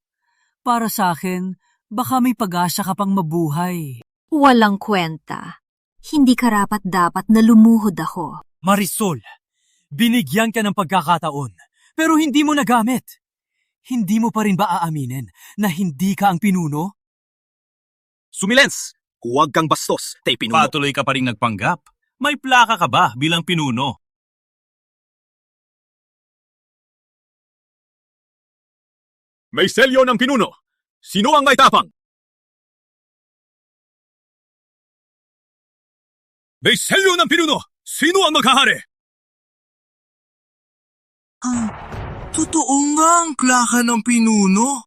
Para sa akin, baka may pag-asa ka pang mabuhay. Walang kwenta. Hindi karapat-dapat na lumuhod ako. Marisol, binigyan ka ng pagkakataon, pero hindi mo nagamit. Hindi mo pa rin ba aaminin na hindi ka ang pinuno? Sumilens! Huwag kang bastos, tay pinuno. Patuloy ka pa rin nagpanggap. May plaka ka ba bilang pinuno? May selyo ng pinuno. Sino ang may tapang? May selyo ng pinuno! Sino ang maghahari? Totoo nga ang plaka ng pinuno.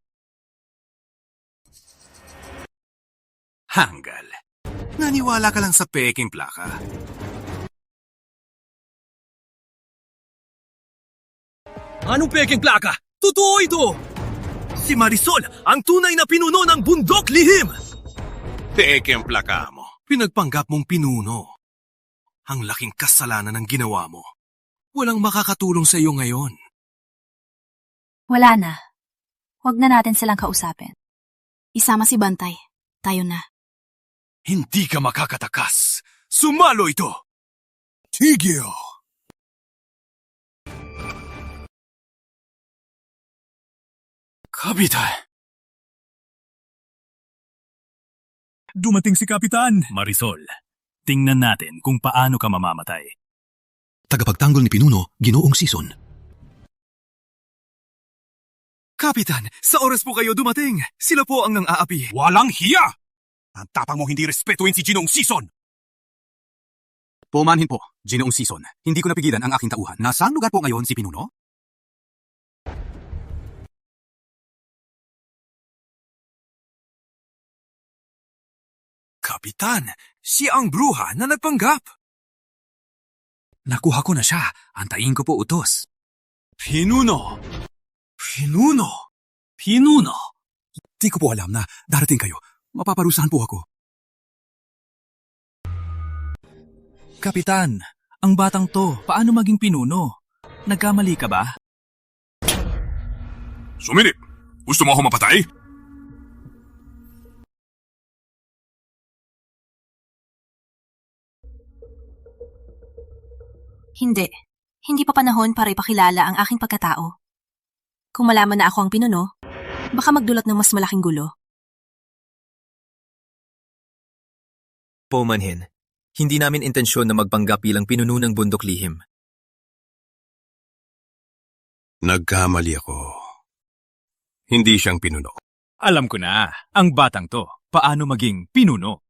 Hanggal. Naniwala ka lang sa peking plaka. Anong peking plaka? Totoo ito! Si Marisol, ang tunay na pinuno ng bundok lihim! Peking plaka mo. Pinagpanggap mong pinuno. Ang laking kasalanan ng ginawa mo. Walang makakatulong sa iyo ngayon. Wala na. Huwag na natin silang kausapin. Isama si Bantay. Tayo na. Hindi ka makakatakas. Sumalo ito! Tigil! Kapitan! Dumating si Kapitan! Marisol, tingnan natin kung paano ka mamamatay. Tagapagtanggol ni Pinuno, Ginoong Sison. Kapitan, sa oras po kayo dumating. Sila po ang nang-aapi. Walang hiya! Ang tapang mo hindi respetuin si Ginoong Sison! Pumanhin po, Ginoong Sison. Hindi ko napigilan ang aking tauhan. Nasaan lugar po ngayon si Pinuno? Kapitan, siya ang bruha na nagpanggap. Nakuha ko na siya. Antayin ko po utos. Pinuno! Pinuno? Pinuno! Di ko po alam na darating kayo. Mapaparusahan po ako. Kapitan, ang batang to, paano maging pinuno? Nagkamali ka ba? Suminip! Gusto mo ako mapatay? Hindi. Hindi pa panahon para ipakilala ang aking pagkatao. Kung malaman na ako ang pinuno, baka magdulot ng mas malaking gulo. Pumanhin. Hindi namin intensyon na magpanggap bilang pinuno ng bundok lihim. Nagkamali ako. Hindi siyang pinuno. Alam ko na, ang batang to, paano maging pinuno?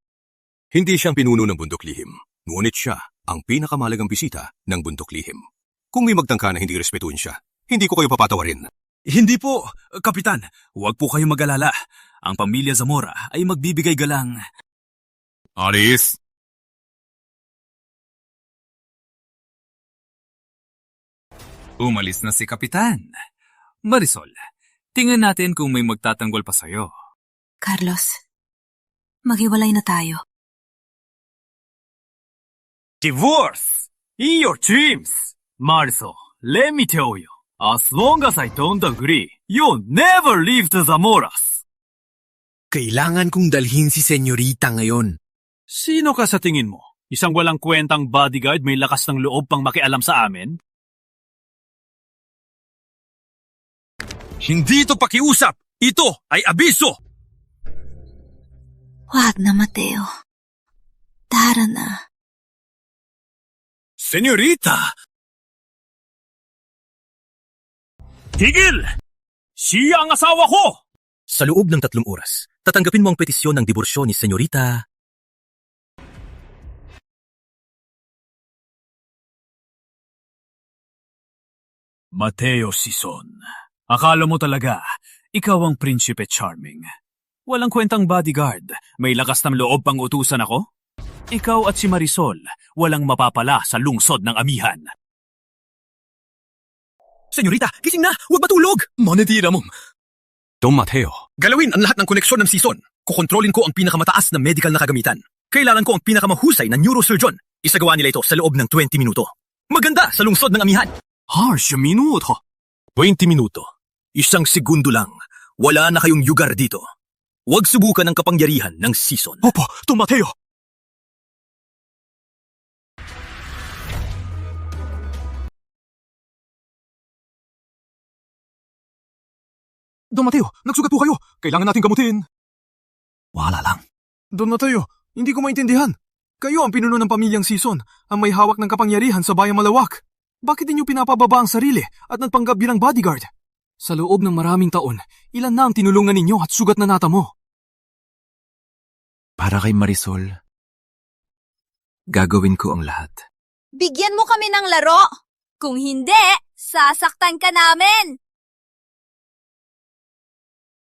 Hindi siyang pinuno ng bundok lihim. Ngunit siya ang pinakamalagang bisita ng bundok lihim. Kung may magtangka na hindi respetuin siya, hindi ko kayo papatawarin. Hindi po, Kapitan. Huwag po kayong mag-alala. Ang pamilya Zamora ay magbibigay galang. Aris! Umalis na si Kapitan. Marisol, tingnan natin kung may magtatanggol pa sa'yo. Carlos, maghiwalay na tayo. Divorce! In your dreams! Marisol, let me tell you, as long as I don't agree, you'll never leave the Zamoras! Kailangan kong dalhin si senyorita ngayon. Sino ka sa tingin mo? Isang walang kwentang bodyguard may lakas ng loob pang makialam sa amin? Hindi ito pakiusap! Ito ay abiso! Wag na, Mateo. Tara na. Senyorita! Tigil! Siya ang asawa ko! Sa loob ng 3 oras, tatanggapin mo ang petisyon ng diborsyo ni Senyorita. Mateo Sison, akala mo talaga, ikaw ang Prinsipe Charming. Walang kwentang bodyguard, may lakas ng loob pang utusan ako? Ikaw at si Marisol, walang mapapala sa lungsod ng amihan. Senyorita, gising na! Huwag matulog! Manitira mo! Don Mateo, galawin ang lahat ng koneksyon ng Sison. Kukontrolin ko ang pinakamataas na medical na kagamitan. Kailangan ko ang pinakamahusay na neurosurgeon. Isagawa nila ito sa loob ng 20 minuto. Maganda sa lungsod ng amihan. 20 minuto. 20 minuto. 1 segundo lang. Wala na kayong lugar dito. Huwag subukan ang kapangyarihan ng season. Opo, Tomateo. Don Mateo, nagsugat po kayo. Kailangan nating gamutin. Wala lang. Don Mateo, hindi ko maintindihan. Kayo ang pinuno ng pamilyang Season, ang may hawak ng kapangyarihan sa bayang malawak. Bakit ninyo pinapababa ang sarili at nagpanggap bilang bodyguard? Sa loob ng maraming taon, ilan na ang tinulungan ninyo at sugat na natamo? Para kay Marisol, gagawin ko ang lahat. Bigyan mo kami ng laro! Kung hindi, sasaktan ka namin!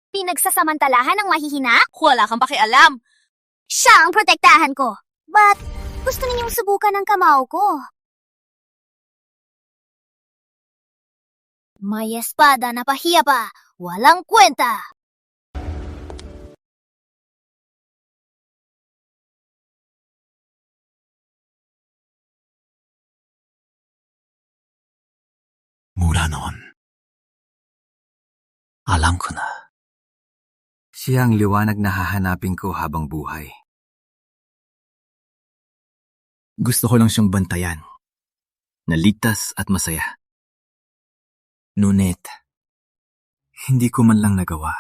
Pinagsasamantalahan ng mahihina? Wala kang pakialam! Siya ang protektahan ko. But, gusto ninyong subukan ang kamao ko. May espada na pahiya pa. Walang kwenta. Mula noon, alam ko na. Siya ang liwanag na hahanapin ko habang buhay. Gusto ko lang siyang bantayan, na ligtas at masaya. Ngunit, hindi ko man lang nagawa.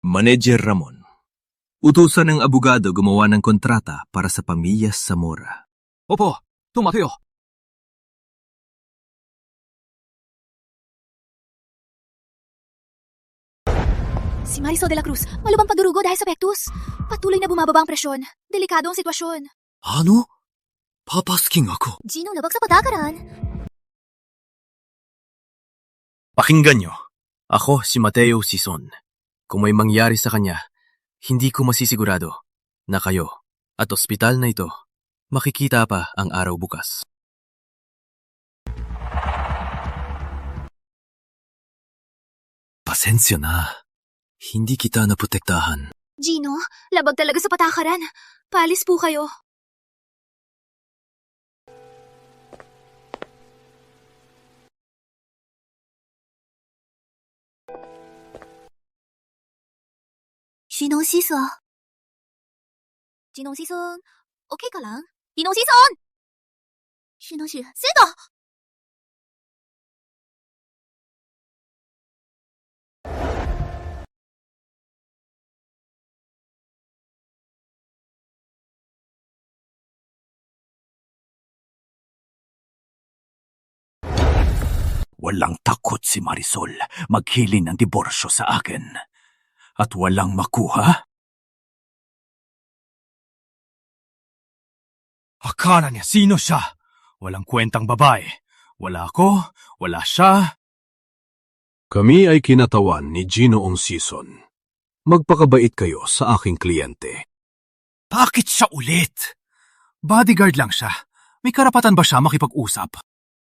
Manager Ramon, utusan ng abogado gumawa ng kontrata para sa pamilya Zamora. Opo, Don Mateo. Si Marisol de la Cruz, malubang pagdurugo dahil sa pektus. Patuloy na bumababa ang presyon. Delikado ang sitwasyon. Ano? Papasking ako. Gino, labag sa patakaran. Pakinggan nyo. Ako si Mateo Sison. Kung may mangyari sa kanya, hindi ko masisigurado na kayo at ospital na ito makikita pa ang araw bukas. Pasensya na. Hindi kita naprotektahan. Gino, labag talaga sa patakaran. Paalis po kayo. Ginong Sison. Ginong Sison, okay ka lang? Ginong Sison! Ginong Sison, sino? Walang takot si Marisol maghilin ng diborsyo sa akin. At walang makuha? Akala niya sino siya? Walang kwentang babae. Wala ako, wala siya. Kami ay kinatawan ni Ginoong Season. Magpakabait kayo sa aking kliyente. Bakit siya ulit? Bodyguard lang siya. May karapatan ba siya makipag-usap?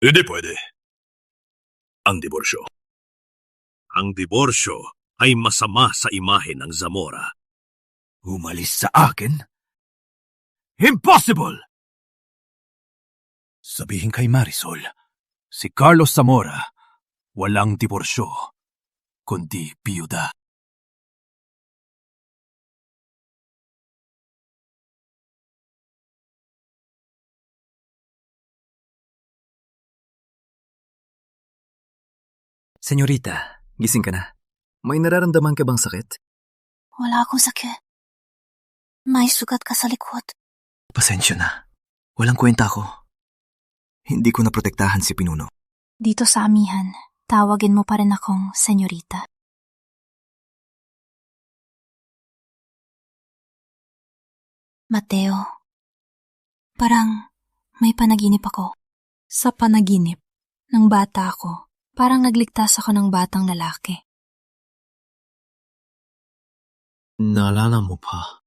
Hindi pwede. Ang diborsyo. Ang diborsyo ay masama sa imahe ng Zamora. Umalis sa akin? Impossible! Sabihin kay Marisol, si Carlos Zamora, walang diborsyo, kundi biyuda. Senyorita, gising ka na. May nararamdaman ka bang sakit? Wala akong sakit. May sugat ka sa likod. Pasensya na. Walang kwenta ko. Hindi ko naprotektahan si Pinuno. Dito sa amihan, tawagin mo pa rin akong senyorita. Mateo, parang may panaginip ako. Sa panaginip ng bata ako, parang nagligtas ako ng batang lalaki. Naalala mo pa?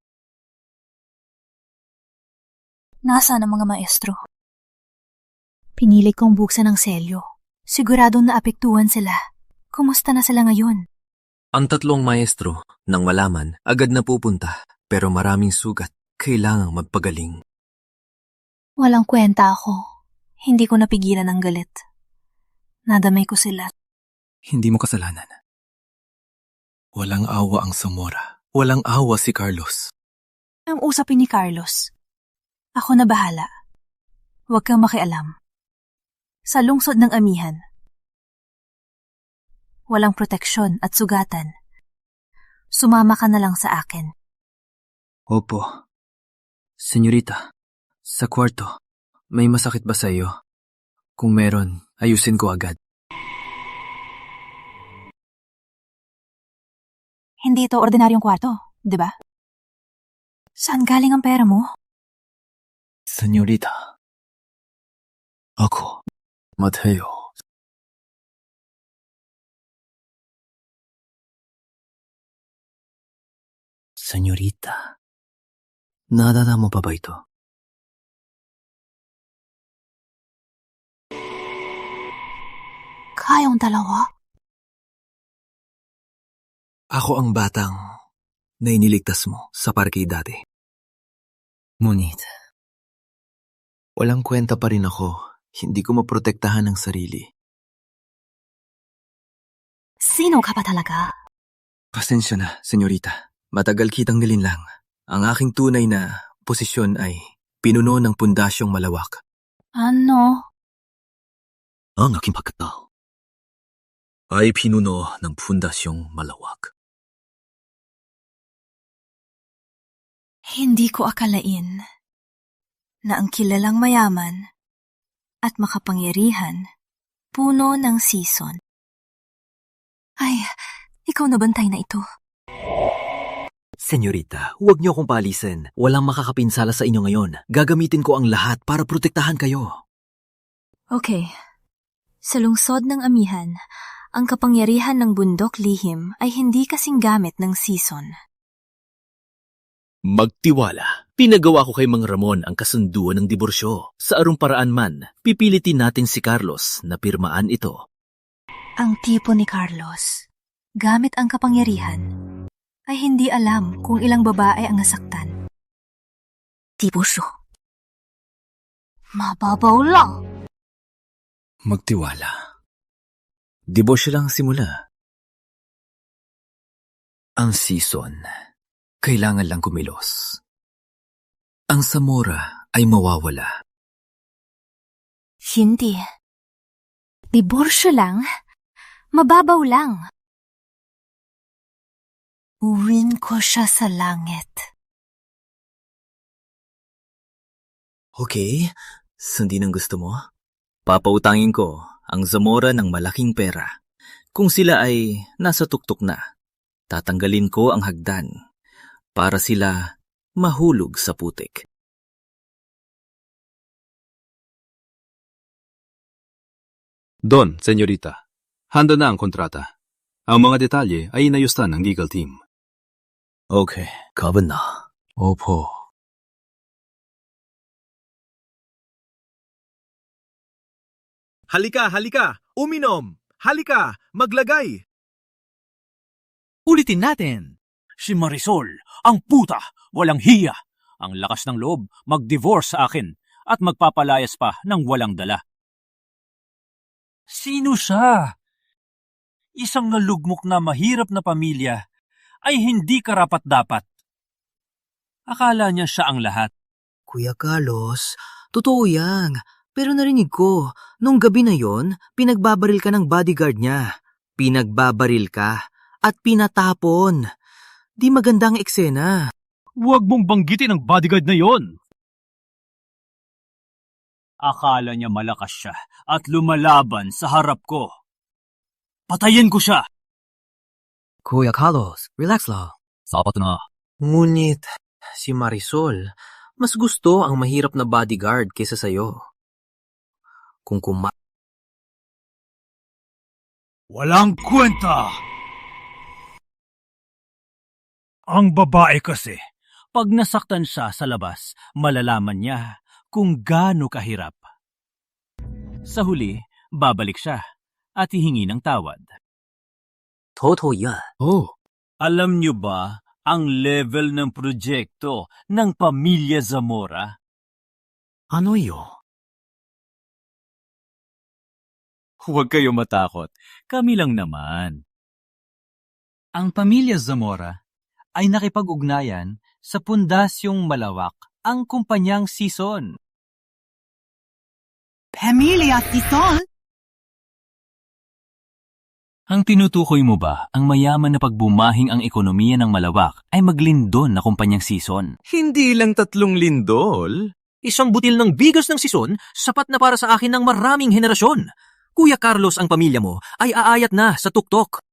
Nasaan ang mga maestro? Pinili kong buksan ng selyo. Siguradong naapektuhan sila. Kumusta na sila ngayon? Ang 3 maestro, nang malaman, agad na pupunta, pero maraming sugat. Kailangang magpagaling. Walang kwenta ako. Hindi ko napigilan ang galit. Nadamay ko sila. Hindi mo kasalanan. Walang awa ang Zamora. Walang awa si Carlos. Ang usapin ni Carlos. Ako na bahala. Huwag kang makialam. Sa lungsod ng amihan, walang proteksyon at sugatan. Sumama ka na lang sa akin. Opo. Senyorita, sa kwarto, may masakit ba sa iyo? Kung meron, ayusin ko agad. Hindi ito ordinaryong kwarto, di ba? Saan galing ang pera mo? Senyorita, ako, Mateo. Senyorita, nadadama pa ba ito? Kayong dalawa? Ako ang batang na iniligtas mo sa parke dati. Ngunit, walang kwenta pa rin ako. Hindi ko maprotektahan ang sarili. Sino ka pa talaga? Pasensya na, senyorita. Matagal kitang nilinlang. Ang aking tunay na posisyon ay pinuno ng pundasyong malawak. Ano? Ang aking pagkatao ay pinuno ng pundasyong malawak. Hindi ko akalain na ang kilalang mayaman at makapangyarihan puno ng season. Ay, ikaw na bantay na ito. Senyorita, huwag niyo akong palisin. Walang makakapinsala sa inyo ngayon. Gagamitin ko ang lahat para protektahan kayo. Okay. Sa lungsod ng amihan, ang kapangyarihan ng bundok lihim ay hindi kasing gamit ng season. Magtiwala. Pinagawa ko kay Mang Ramon ang kasunduan ng diborsyo. Sa arong paraan man, pipilitin natin si Carlos na pirmaan ito. Ang tipo ni Carlos, gamit ang kapangyarihan, ay hindi alam kung ilang babae ang nasaktan. Diborsyo. Mababaw lang. Magtiwala. Diborsyo lang ang simula. Ang season, kailangan lang kumilos. Ang Zamora ay mawawala. Hindi. Diborsyo lang, mababaw lang. Uwin ko siya sa langit. Okay, sundin ang gusto mo? Papautangin ko ang Zamora ng malaking pera. Kung sila ay nasa tuktok na, tatanggalin ko ang hagdan para sila mahulog sa putik. Don, senyorita. Handa na ang kontrata. Ang mga detalye ay inayusan ng legal team. Okay, kaban na. Opo. Halika, halika! Uminom! Halika! Maglagay! Ulitin natin. Si Marisol, ang puta, walang hiya. Ang lakas ng loob, mag-divorce sa akin at magpapalayas pa ng walang dala. Sino siya? Isang nalugmok na mahirap na pamilya ay hindi karapat-dapat. Akala niya siya ang lahat. Kuya Carlos, totoo yan. Pero narinig ko, nung gabi na yon, pinagbabaril ka ng bodyguard niya. Pinagbabaril ka at pinatapon. Di magandang eksena. Huwag mong banggitin ang bodyguard na yon. Akala niya malakas siya at lumalaban sa harap ko. Patayin ko siya! Kuya Carlos, relax lang. Sapat na. Ngunit, si Marisol, mas gusto ang mahirap na bodyguard kaysa sa'yo. Kung Walang kwenta! Ang babae kasi, pag nasaktan siya sa labas, malalaman niya kung gaano kahirap. Sa huli, babalik siya at hihingi ng tawad. Totoo yan. Oh. Alam niyo ba ang level ng proyekto ng Pamilya Zamora? Ano yo? Huwag kayo matakot. Kami lang naman. Ang pamilya Zamora ay nakipag-ugnayan sa pundasyong malawak ang kumpanyang Sison. Pamilya Sison? Ang tinutukoy mo ba ang mayaman na pagbumahing ang ekonomiya ng malawak ay maglindon na kumpanyang Sison? Hindi lang 3 lindol. Isang butil ng bigas ng sison, sapat na para sa akin ng maraming henerasyon. Kuya Carlos, ang pamilya mo ay aayat na sa tuktok.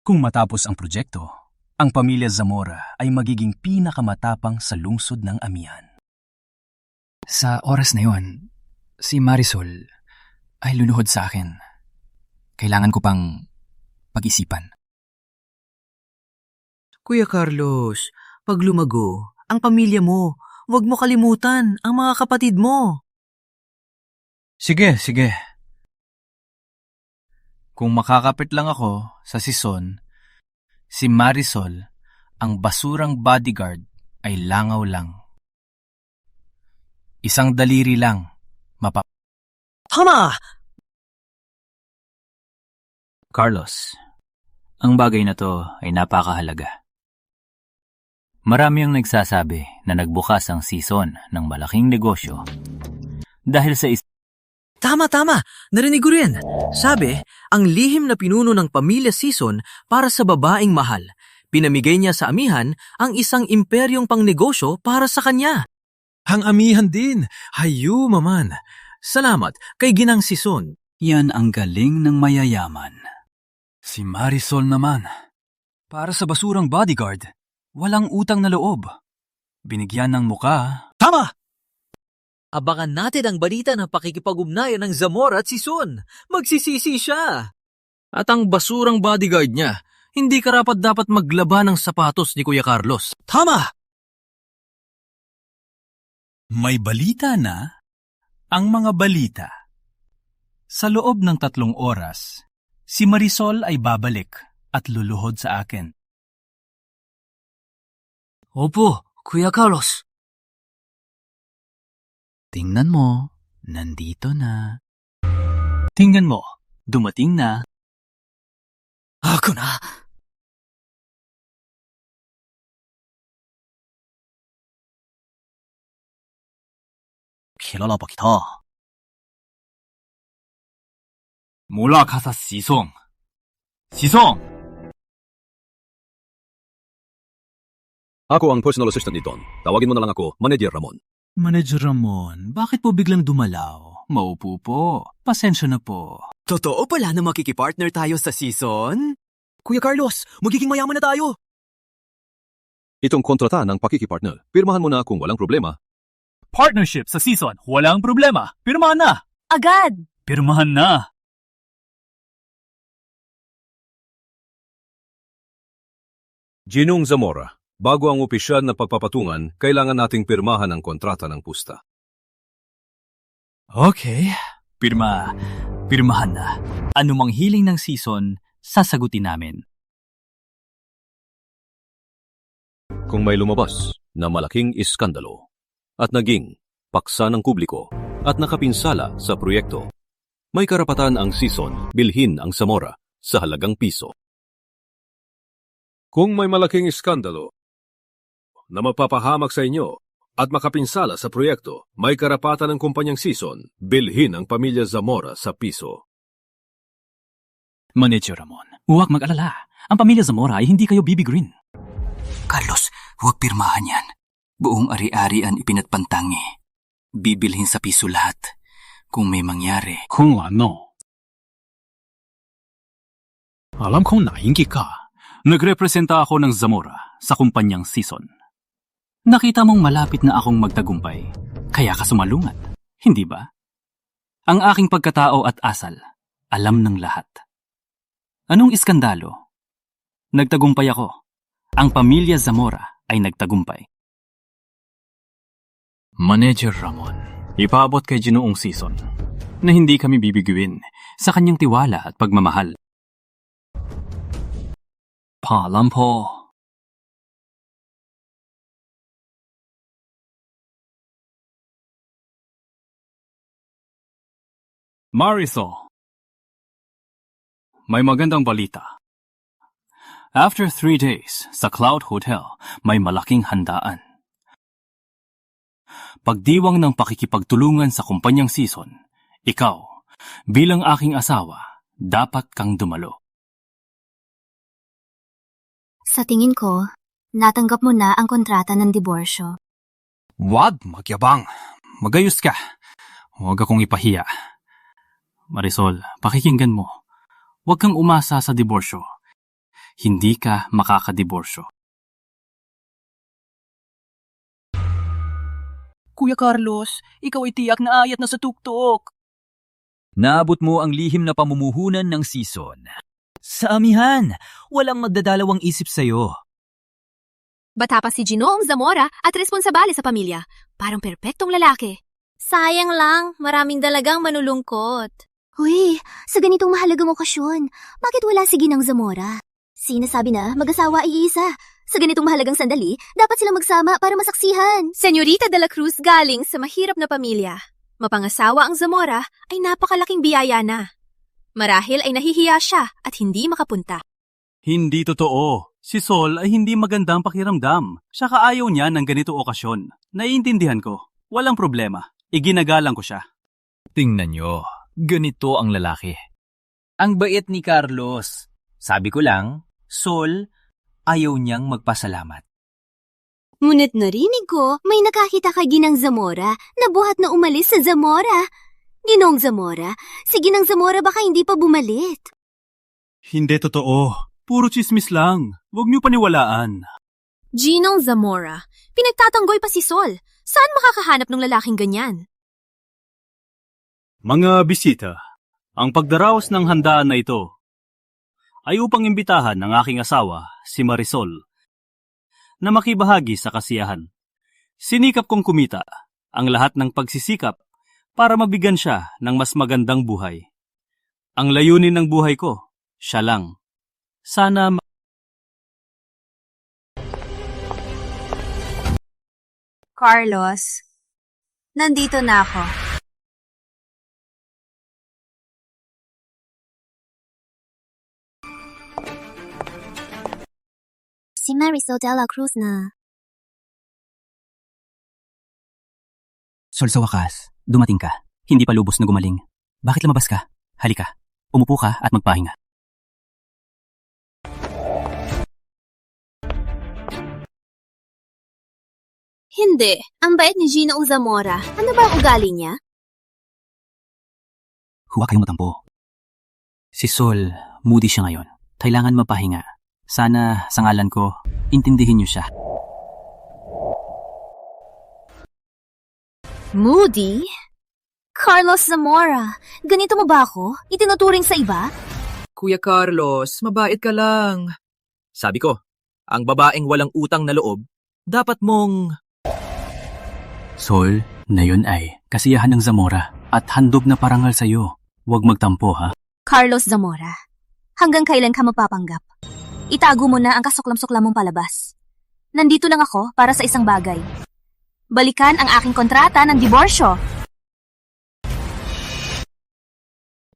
Kung matapos ang proyekto, ang pamilya Zamora ay magiging pinakamatapang sa lungsod ng Amihan. Sa oras na yon, si Marisol ay luluhod sa akin. Kailangan ko pang pag-isipan. Kuya Carlos, pag lumago, ang pamilya mo, huwag mo kalimutan ang mga kapatid mo. Sige. Kung makakapit lang ako sa Sison, si Marisol, ang basurang bodyguard, ay langaw lang. Isang daliri lang, Tama! Carlos, ang bagay na to ay napakahalaga. Marami ang nagsasabi na nagbukas ang Sison ng malaking negosyo dahil sa Tama! Narinig ko rin. Sabi, ang lihim na pinuno ng pamilya Sison para sa babaeng mahal. Pinamigay niya sa amihan ang isang imperyong pangnegosyo para sa kanya. Ang amihan din. Hayu, maman. Salamat kay Ginang Sison. Yan ang galing ng mayayaman. Si Marisol naman, para sa basurang bodyguard, walang utang na loob. Binigyan ng muka. Tama! Abangan natin ang balita ng pakikipag-ugnayan ng Zamora at Sison. Magsisisi siya. At ang basurang bodyguard niya, hindi karapat-dapat maglaban ng sapatos ni Kuya Carlos. Tama! May balita na ang mga balita. Sa loob ng 3 oras, si Marisol ay babalik at luluhod sa akin. Opo, Kuya Carlos. Tingnan mo, nandito na. Tingnan mo, dumating na. Ako na! Kilala ba kita? Mula ka sa Sison. Sison! Ako ang personal assistant ni Don. Tawagin mo na lang ako, Manager Ramon. Manager Ramon, bakit po biglang dumalaw? Maupo po. Pasensya na po. Totoo pala na makikipartner tayo sa Sison? Kuya Carlos, magiging mayaman na tayo! Itong kontrata ng pakikipartner. Pirmahan mo na kung walang problema. Partnership sa Sison, walang problema. Pirmahan na! Agad! Pirmahan na! Ginong Zamora, bago ang opisyal na pagpapatungan, kailangan nating pirmahan ang kontrata ng pusta. Okay, pirmahan na. Anumang hiling ng Sison, sasagutin namin. Kung may lumabas na malaking iskandalo at naging paksa ng publiko at nakapinsala sa proyekto, may karapatan ang Sison bilhin ang Zamora sa halagang piso. Kung may malaking iskandalo na mapapahamak sa inyo at makapinsala sa proyekto, may karapatan ng kumpanyang Sison bilhin ang pamilya Zamora sa piso. Manager Ramon, huwag mag-alala. Ang pamilya Zamora ay hindi kayo bibigurin. Carlos, huwag pirmahan yan. Buong ari-arian ipinatpantangi. Bibilhin sa piso lahat. Kung may mangyari. Kung ano? Alam kong naingi ka. Nagrepresenta ako ng Zamora sa kumpanyang Sison. Nakita mong malapit na akong magtagumpay, kaya ka sumalungat, hindi ba? Ang aking pagkatao at asal, alam ng lahat. Anong iskandalo? Nagtagumpay ako. Ang pamilya Zamora ay nagtagumpay. Manager Ramon, ipaabot kay Ginoong Sison na hindi kami bibiguin sa kanyang tiwala at pagmamahal. Paalam po. Marisol, may magandang balita. After 3 days sa Cloud Hotel, may malaking handaan. Pagdiwang ng pakikipagtulungan sa kumpanyang Season, ikaw, bilang aking asawa, dapat kang dumalo. Sa tingin ko, natanggap mo na ang kontrata ng diborsyo. Wag magyabang. Magayos ka. Huwag akong ipahiya. Marisol, pakikinggan mo. Huwag kang umasa sa diborsyo. Hindi ka makakadiborsyo. Kuya Carlos, ikaw ay tiyak na ayat na sa tuktok. Naabot mo ang lihim na pamumuhunan ng Season. Sa amihan, walang magdadalawang isip sa'yo. Bata pa si Ginoong Zamora at responsabale sa pamilya. Parang perpektong lalaki. Sayang lang, maraming dalagang manulungkot. Hoy, sa ganitong mahalagang okasyon, bakit wala si Ginang Zamora? Sinasabi na mag-asawa ay isa. Sa ganitong mahalagang sandali, dapat silang magsama para masaksihan. Senyorita de la Cruz galing sa mahirap na pamilya. Mapangasawa ang Zamora ay napakalaking biyaya na. Marahil ay nahihiya siya at hindi makapunta. Hindi totoo. Si Sol ay hindi magandang pakiramdam. Saka ayaw niya ng ganito okasyon. Naiintindihan ko. Walang problema. Iginagalang ko siya. Tingnan nyo, ganito ang lalaki. Ang bait ni Carlos. Sabi ko lang, Sol, ayaw niyang magpasalamat. Ngunit narinig ko, may nakakita kay Ginang Zamora na buhat na umalis sa Zamora. Ginong Zamora, si Ginang Zamora baka hindi pa bumalik. Hindi totoo. Puro chismis lang. Huwag niyo paniwalaan. Ginong Zamora, pinagtatanggoy pa si Sol. Saan makakahanap ng lalaking ganyan? Mga bisita, ang pagdaraos ng handaan na ito ay upang imbitahan ng aking asawa, si Marisol, na makibahagi sa kasiyahan. Sinikap kong kumita ang lahat ng pagsisikap para mabigyan siya ng mas magandang buhay. Ang layunin ng buhay ko, siya lang. Sana Carlos, nandito na ako. Si Marisol de la Cruz na. Sol, sa wakas, dumating ka. Hindi pa lubos na gumaling. Bakit lumabas ka? Halika, umupo ka at magpahinga. Hindi. Ang bait ni Ginoong Zamora. Ano ba ang ugali niya? Huwag kayong matampo. Si Sol, moody siya ngayon. Kailangan mapahinga. Sana, sa ngalan ko, intindihin niyo siya. Moody? Carlos Zamora, ganito mo ba ako? Itinuturing sa iba? Kuya Carlos, mabait ka lang. Sabi ko, ang babaeng walang utang na loob, dapat mong... Sol, na yun ay kasiyahan ng Zamora at handog na parangal sa'yo. Huwag magtampo, ha? Carlos Zamora, hanggang kailan ka mapapanggap? Itago mo na ang kasuklam-suklam mong palabas. Nandito lang ako para sa isang bagay. Balikan ang aking kontrata ng diborsyo.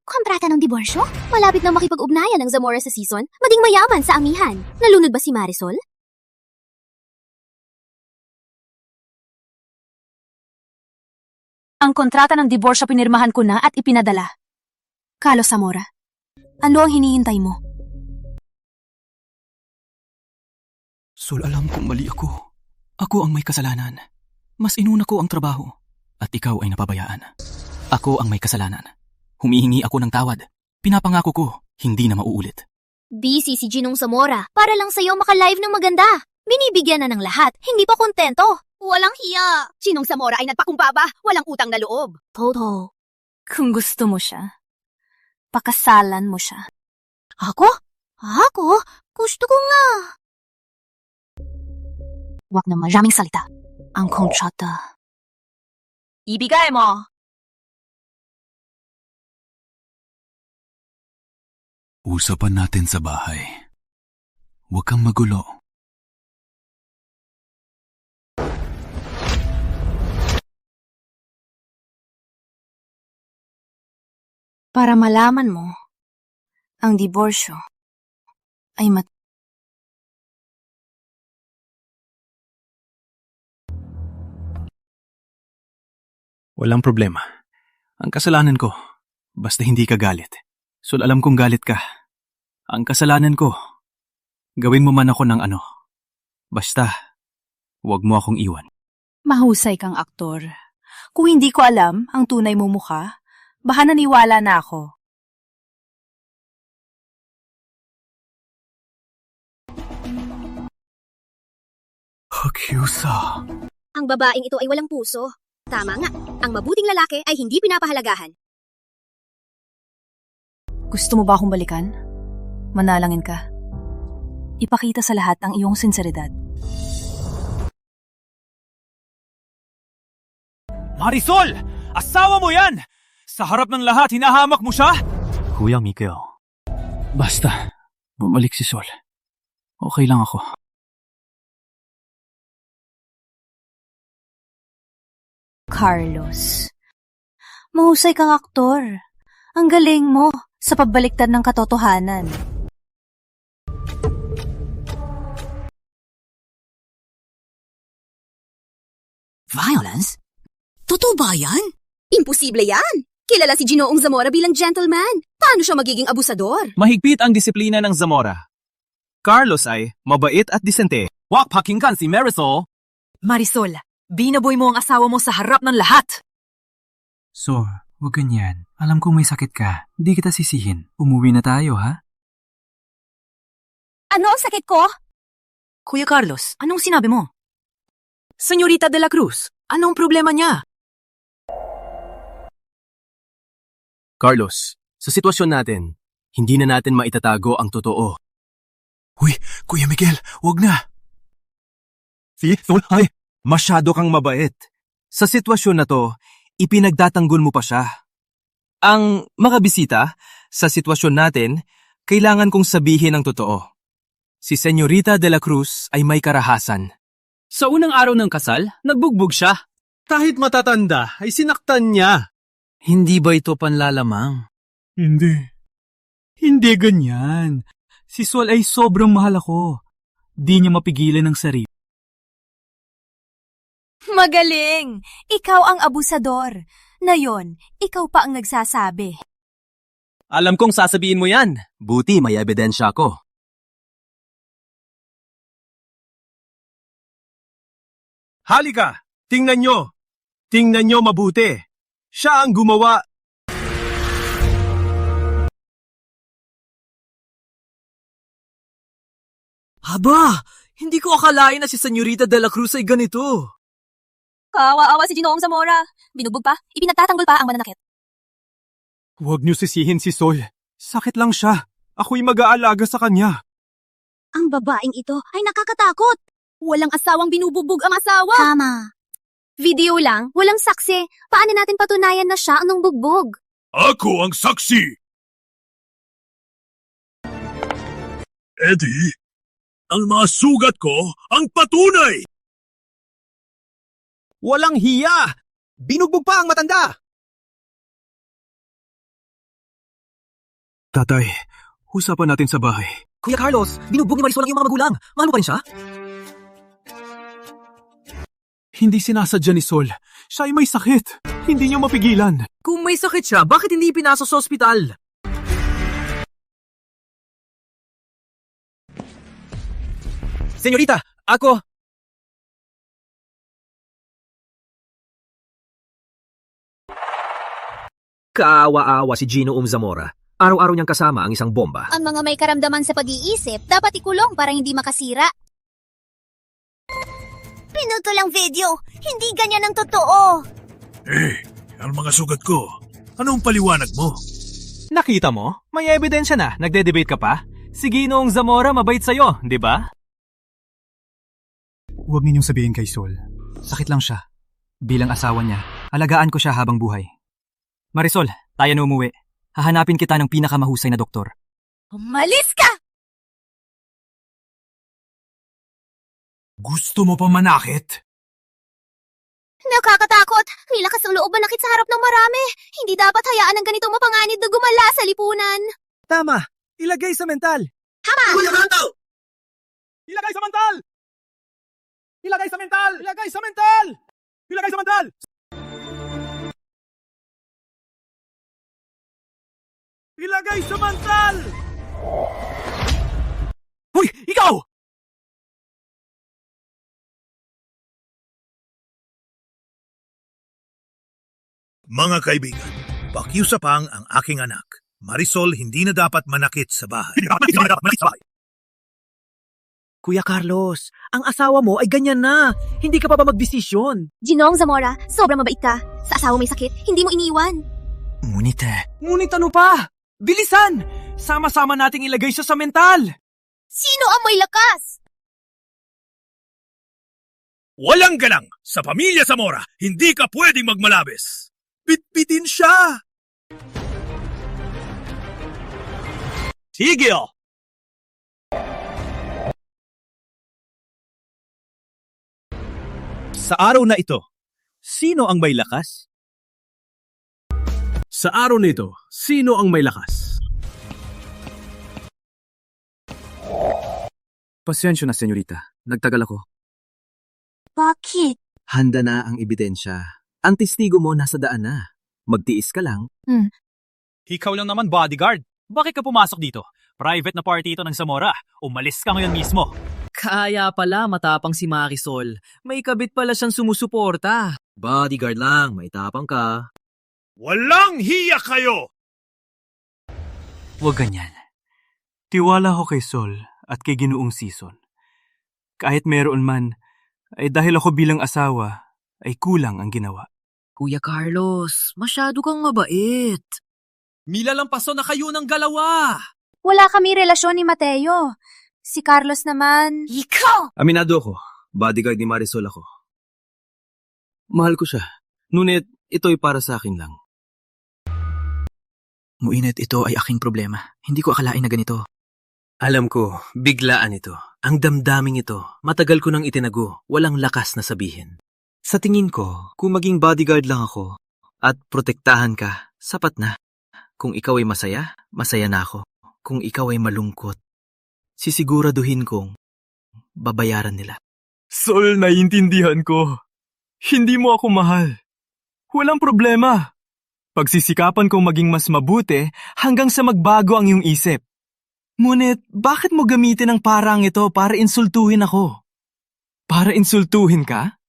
Kontrata ng diborsyo? Malapit na makipag-ugnayan ng Zamora sa Season, maging mayaman sa amihan. Nalunod ba si Marisol? Ang kontrata ng diborsyo pinirmahan ko na at ipinadala. Carlos Zamora, ano ang hinihintay mo? Sol, alam kong mali ako. Ako ang may kasalanan. Mas inuna ko ang trabaho. At ikaw ay napabayaan. Ako ang may kasalanan. Humihingi ako ng tawad. Pinapangako ko, hindi na mauulit. Busy si Ginong Zamora para lang sa'yo maka-live ng maganda. Binibigyan na ng lahat, hindi pa kontento. Walang hiya. Ginong Zamora ay nagpakumbaba, walang utang na loob. Toto. Kung gusto mo siya, pakasalan mo siya. Ako? Ako? Gusto ko nga. Huwag na maraming salita. Ang kontrata. Ibigay mo! Usapan natin sa bahay. Huwag kang magulo. Para malaman mo, ang diborsyo ay Walang problema. Ang kasalanan ko, basta hindi ka galit. Sol, alam kong galit ka. Ang kasalanan ko, gawin mo man ako ng ano. Basta, huwag mo akong iwan. Mahusay kang aktor. Kung hindi ko alam ang tunay mo mukha, baka naniwala na ako. Akyusa. Ang babaeng ito ay walang puso. Tama nga, ang mabuting lalaki ay hindi pinapahalagahan. Gusto mo ba akong balikan? Manalangin ka. Ipakita sa lahat ang iyong sinseridad. Marisol! Asawa mo yan! Sa harap ng lahat, hinahamak mo siya? Kuya Miguel. Basta, bumalik si Sol. Okay lang ako. Carlos. Mahusay kang aktor. Ang galing mo sa pagbaliktad ng katotohanan. Violence? Totoo ba yan? Imposible yan! Kilala si Ginoong Zamora bilang gentleman. Paano siya magiging abusador? Mahigpit ang disiplina ng Zamora. Carlos ay mabait at disente. Wak pakinggan si Marisol. Marisol, binaboy mo ang asawa mo sa harap ng lahat. So, huwag ganyan. Alam kong may sakit ka. Di kita sisihin. Umuwi na tayo, ha? Ano ang sakit ko? Kuya Carlos, anong sinabi mo? Senyorita de la Cruz, anong problema niya? Carlos, sa sitwasyon natin, hindi na natin maitatago ang totoo. Uy, Kuya Miguel, wag na. Si Sol, ay, masyado kang mabait. Sa sitwasyon na to, ipinagdatanggol mo pa siya. Ang mga bisita, sa sitwasyon natin, kailangan kong sabihin ang totoo. Si Senyorita de la Cruz ay may karahasan. Sa unang araw ng kasal, nagbugbog siya. Kahit matatanda, ay sinaktan niya. Hindi ba ito panlalamang? Hindi. Hindi ganyan. Si Sol ay sobrang mahal ako. Di niya mapigilan ang sarili. Magaling! Ikaw ang abusador. Ngayon, ikaw pa ang nagsasabi. Alam kong sasabihin mo yan. Buti may ebidensya ako. Halika! Tingnan nyo! Tingnan nyo mabuti! Siya ang gumawa! Aba! Hindi ko akalain na si Senyorita de la Cruz ay ganito. Kawa-awa si Ginoong Zamora. Binugbog pa, ipinagtatanggol pa ang mananakit. Huwag niyo sisihin si Sol. Sakit lang siya. Ako'y mag-aalaga sa kanya. Ang babaeng ito ay nakakatakot. Walang asawang binubugbog ang asawa. Tama. Video lang, walang saksi. Paano natin patunayan na siya ang bugbog? Ako ang saksi! Eddie, ang mga sugat ko ang patunay! Walang hiya! Binugbog pa ang matanda! Tatay, usapan natin sa bahay. Kuya Carlos, binugbog ni Marisol ang iyong mga magulang. Mahal mo pa rin siya? Hindi sinasadya ni Sol. Siya ay may sakit. Hindi niyo mapigilan. Kung may sakit siya, bakit hindi pinasok sa ospital? Senyorita, ako... Kaawa-awa si Ginoong Zamora. Araw-araw niyang kasama ang isang bomba. Ang mga may karamdaman sa pag-iisip, dapat ikulong para hindi makasira. Pinutol ang video. Hindi ganyan ang totoo. Ang mga sugat ko. Anong paliwanag mo? Nakita mo? May ebidensya na. Nagde-debate ka pa? Si Ginoong Zamora mabait sa'yo, di ba? Huwag ninyong sabihin kay Sol. Sakit lang siya. Bilang asawa niya, alagaan ko siya habang buhay. Marisol, tayo na umuwi. Hahanapin kita ng pinakamahusay na doktor. Umalis ka! Gusto mo pa manakit? Nakakatakot. Nilakas ang loob loob manakit sa harap ng marami. Hindi dapat hayaan ang ganitong mapanganib na gumala sa lipunan. Tama! Ilagay sa mental! Tama! Ilagay sa mental! Ilagay sa mental! Ilagay sa mental! Ilagay sa mental! Ilagay sa mental! Hoy, ikaw! Mga kaibigan, pakiusapang ang aking anak. Marisol hindi na dapat manakit sa bahay. Kuya Carlos, ang asawa mo ay ganyan na. Hindi ka pa ba magdesisyon? Ginoong Zamora, sobrang mabait ka. Sa asawa may sakit, hindi mo iniwan. Ngunit ano pa? Bilisan! Sama-sama nating ilagay siya sa mental! Sino ang may lakas? Walang galang! Sa pamilya Zamora, hindi ka pwedeng magmalabis. Bitbitin siya! Tigil! Sa araw na ito, sino ang may lakas? Sa araw nito, sino ang may lakas? Pasensya na, senyorita. Nagtagal ako. Bakit? Handa na ang ebidensya. Ang testigo mo nasa daan na. Magtiis ka lang. Ikaw lang naman, bodyguard. Bakit ka pumasok dito? Private na party ito ng Zamora. Umalis ka ngayon mismo. Kaya pala matapang si Marisol. May kabit pala siyang sumusuporta. Bodyguard lang, may tapang ka. Walang hiya kayo! Huwag ganyan. Tiwala ko kay Sol at kay Ginoong Season. Kahit meron man, ay dahil ako bilang asawa, ay kulang ang ginawa. Kuya Carlos, masyado kang mabait. Milalampaso na kayo ng galawa! Wala kami relasyon ni Mateo. Si Carlos naman... Ikaw! Aminado ako. Bodyguard ni Marisol ako. Mahal ko siya. Ngunit ito'y para sa akin lang. Muinit, ito ay aking problema. Hindi ko akalain na ganito. Alam ko, biglaan ito. Ang damdaming ito, matagal ko nang itinago, walang lakas na sabihin. Sa tingin ko, kung maging bodyguard lang ako at protektahan ka, sapat na. Kung ikaw ay masaya, masaya na ako. Kung ikaw ay malungkot, sisiguraduhin kong babayaran nila. Sol, naiintindihan ko. Hindi mo ako mahal. Walang problema. Pagsisikapan kong maging mas mabuti hanggang sa magbago ang iyong isip. Ngunit, bakit mo gamitin ang parang ito para insultuhin ako? Para insultuhin ka?